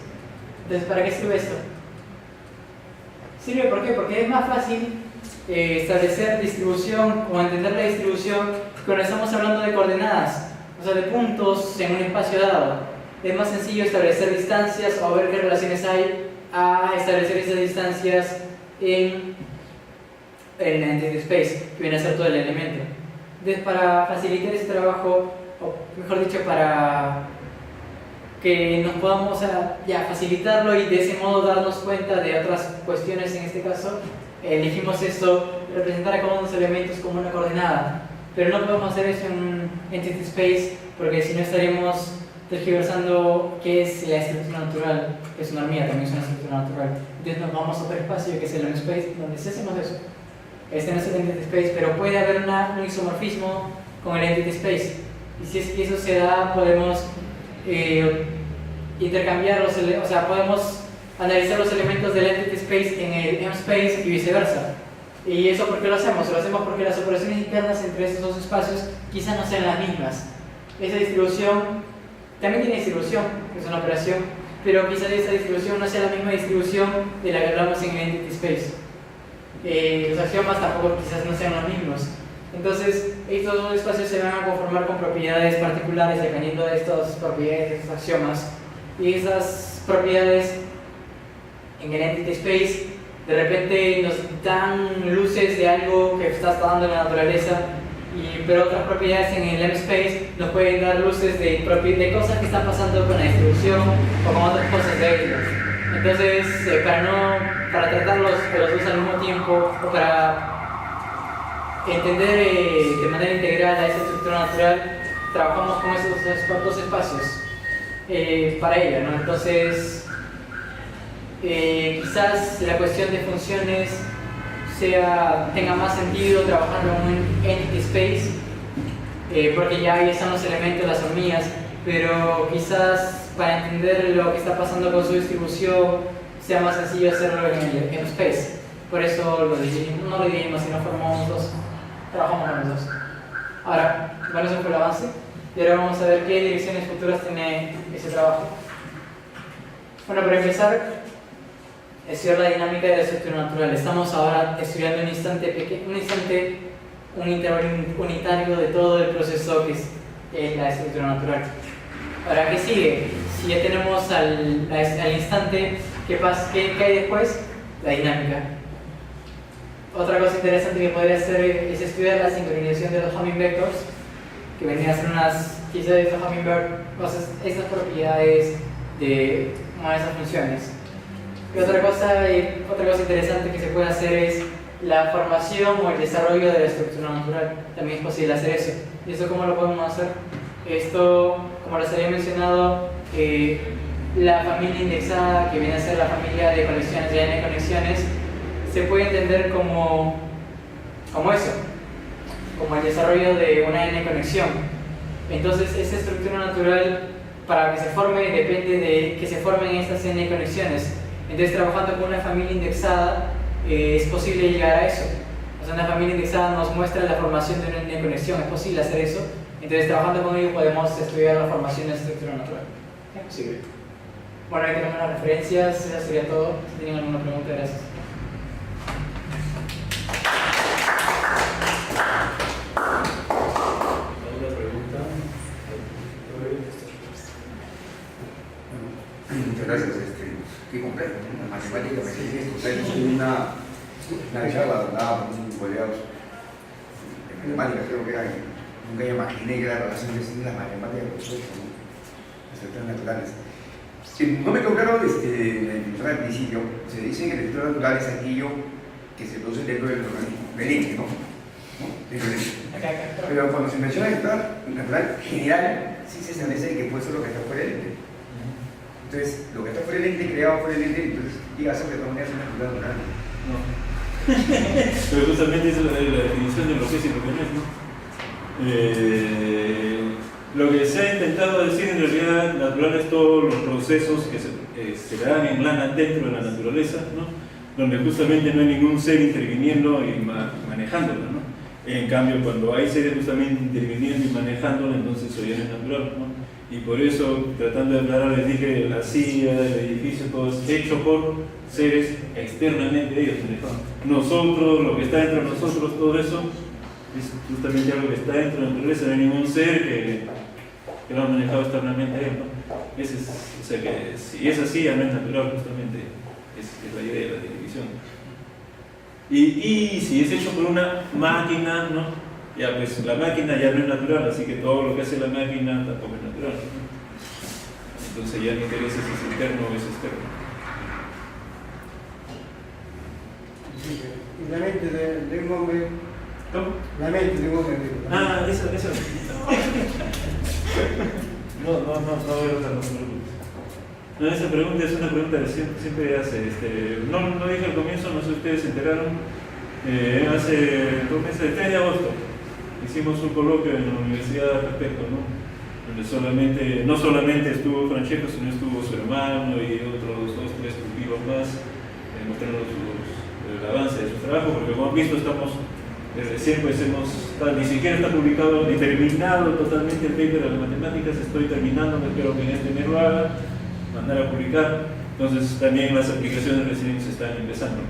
Entonces, ¿para qué sirve esto? Sirve, ¿por qué? Porque es más fácil establecer distribución o entender la distribución cuando estamos hablando de coordenadas, o sea, de puntos en un espacio dado. Es más sencillo establecer distancias o ver qué relaciones hay a establecer esas distancias en el entity space, que viene a ser todo el elemento. Entonces, para facilitar ese trabajo, o mejor dicho, para que nos podamos facilitarlo y de ese modo darnos cuenta de otras cuestiones, en este caso, elegimos esto, representar a cada uno de los elementos como una coordenada. Pero no podemos hacer eso en un entity space porque si no estaríamos tergiversando qué es la estructura natural, que es una hormiga, también es una estructura natural. Entonces nos vamos a otro espacio que es el M-space, donde sí hacemos eso. Este no es el entity space, pero puede haber un isomorfismo con el entity space. Y si es que eso se da, podemos intercambiar o sea, podemos analizar los elementos del entity space en el M-space y viceversa. ¿Y eso por qué lo hacemos? Lo hacemos porque las operaciones internas entre esos dos espacios quizás no sean las mismas. Esa distribución también tiene distribución, que es una operación, pero quizás esa distribución no sea la misma distribución de la que hablamos en el entity space. Los axiomas tampoco quizás no sean los mismos. Entonces, estos dos espacios se van a conformar con propiedades particulares dependiendo de estas propiedades de estos axiomas. Y esas propiedades en el entity space de repente nos dan luces de algo que está dando la naturaleza, pero otras propiedades en el M-space nos pueden dar luces de cosas que están pasando con la distribución o con otras cosas de ellos. Entonces, para tratarlos de los dos al mismo tiempo, o para entender de manera integral a esa estructura natural, trabajamos con esos dos espacios para ella, ¿no? Entonces, quizás la cuestión de funciones tenga más sentido trabajando en un entity space, porque ya ahí están los elementos, las hormigas, pero quizás para entender lo que está pasando con su distribución sea más sencillo hacerlo en el M-space. Por eso no lo dividimos, sino formamos dos, trabajamos con los dos. Ahora, bueno, eso fue el avance, y ahora vamos a ver qué direcciones futuras tiene ese trabajo. Bueno, para empezar, estudiar la dinámica de la estructura natural. Estamos ahora estudiando un intervalo unitario de todo el proceso que es la estructura natural. Ahora, ¿qué sigue? Si ya tenemos al instante, ¿qué hay después? La dinámica. Otra cosa interesante que podría hacer es estudiar la sincronización de los Hamming vectors, que vendrían a ser quizás de estos Hummingbird, estas propiedades de esas funciones. Y otra cosa interesante que se puede hacer es la formación o el desarrollo de la estructura natural. También es posible hacer eso. ¿Y eso cómo lo podemos hacer? Esto, como les había mencionado, la familia indexada, que viene a ser la familia de conexiones de n conexiones, se puede entender como eso, como el desarrollo de una n conexión. Entonces, esa estructura natural, para que se forme, depende de que se formen estas n conexiones. Entonces, trabajando con una familia indexada, es posible llegar a eso. O sea, una familia indexada nos muestra la formación de una n conexión, es posible hacer eso. Entonces, trabajando con ello podemos estudiar la formación de la estructura natural. Es posible. Bueno, ahí tenemos las referencias, eso sería todo. Si tienen alguna pregunta, gracias. ¿Alguna pregunta? Muchas gracias. Qué complejo, ¿no? La matemática me sigue esto. Una charla daba por un colega de matemáticas, creo que era, nunca imaginé que la relación de las matemáticas con los las estructuras naturales. No me quedó claro al principio, se dice que la estructura natural es aquello que se produce dentro del organismo, del ente, ¿no? Pero cuando se menciona la estructura natural general, sí se establece que puede ser lo que está fuera del ente. Entonces, lo que está fuera del ente, creado fuera del ente, entonces llega a ser de todas maneras una estructura natural. No. Pero justamente esa es la definición de lo que es y lo que no es, ¿no? Lo que se ha intentado decir en realidad natural es todos los procesos que se dan dentro de la naturaleza, ¿no? Donde justamente no hay ningún ser interviniendo y manejándolo, ¿no? En cambio, cuando hay seres justamente interviniendo y manejándolo, entonces eso ya no es natural, ¿no? Y por eso, tratando de aclarar, les dije, la silla, el edificio, todo es hecho por seres externamente ellos. Nosotros, lo que está dentro de nosotros, todo eso, es justamente algo que está dentro de la naturaleza. No hay ningún ser que lo ha manejado externamente a él, ¿no? Ese es, o sea que si es así, ya no es natural, justamente, es la idea de la televisión. Y si es hecho por una máquina, ¿no? Ya pues la máquina ya no es natural, así que todo lo que hace la máquina tampoco es natural, ¿no? Entonces ya no interesa si es interno o es externo. Y la mente de un hombre. ¿Cómo? La mente de un hombre. Ah, eso. No veo la pregunta. No, esa pregunta es una pregunta que siempre hace. No dije al comienzo, no sé si ustedes se enteraron. Hace 2 meses, el 3 de agosto, hicimos un coloquio en la universidad al respecto, ¿no? Donde no solamente estuvo Francesco, sino estuvo su hermano y otros 2, 3 pupilos más, mostrando el avance de su trabajo, porque como han visto, estamos recién, pues ni siquiera está publicado ni terminado totalmente el paper de las matemáticas, estoy terminando, espero que en este mes lo haga, mandar a publicar, entonces también las aplicaciones recién se están empezando.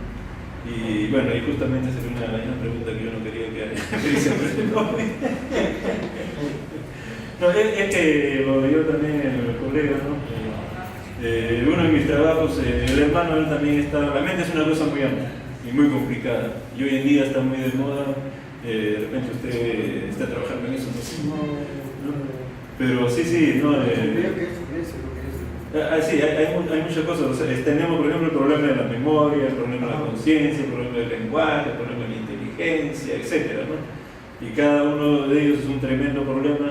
Y bueno, y justamente se viene la misma pregunta que yo no quería que se presentó. No, es que lo yo también, el colega, ¿no? Uno de mis trabajos, el hermano, él también está, la mente es una cosa muy amplia y muy complicada. Y hoy en día está muy de moda, de repente usted está trabajando en eso, no sé. ¿No? Pero sí, no. Sí, hay muchas cosas. O sea, tenemos, por ejemplo, el problema de la memoria, el problema de la conciencia, el problema del lenguaje, el problema de la inteligencia, etc., ¿no? Y cada uno de ellos es un tremendo problema.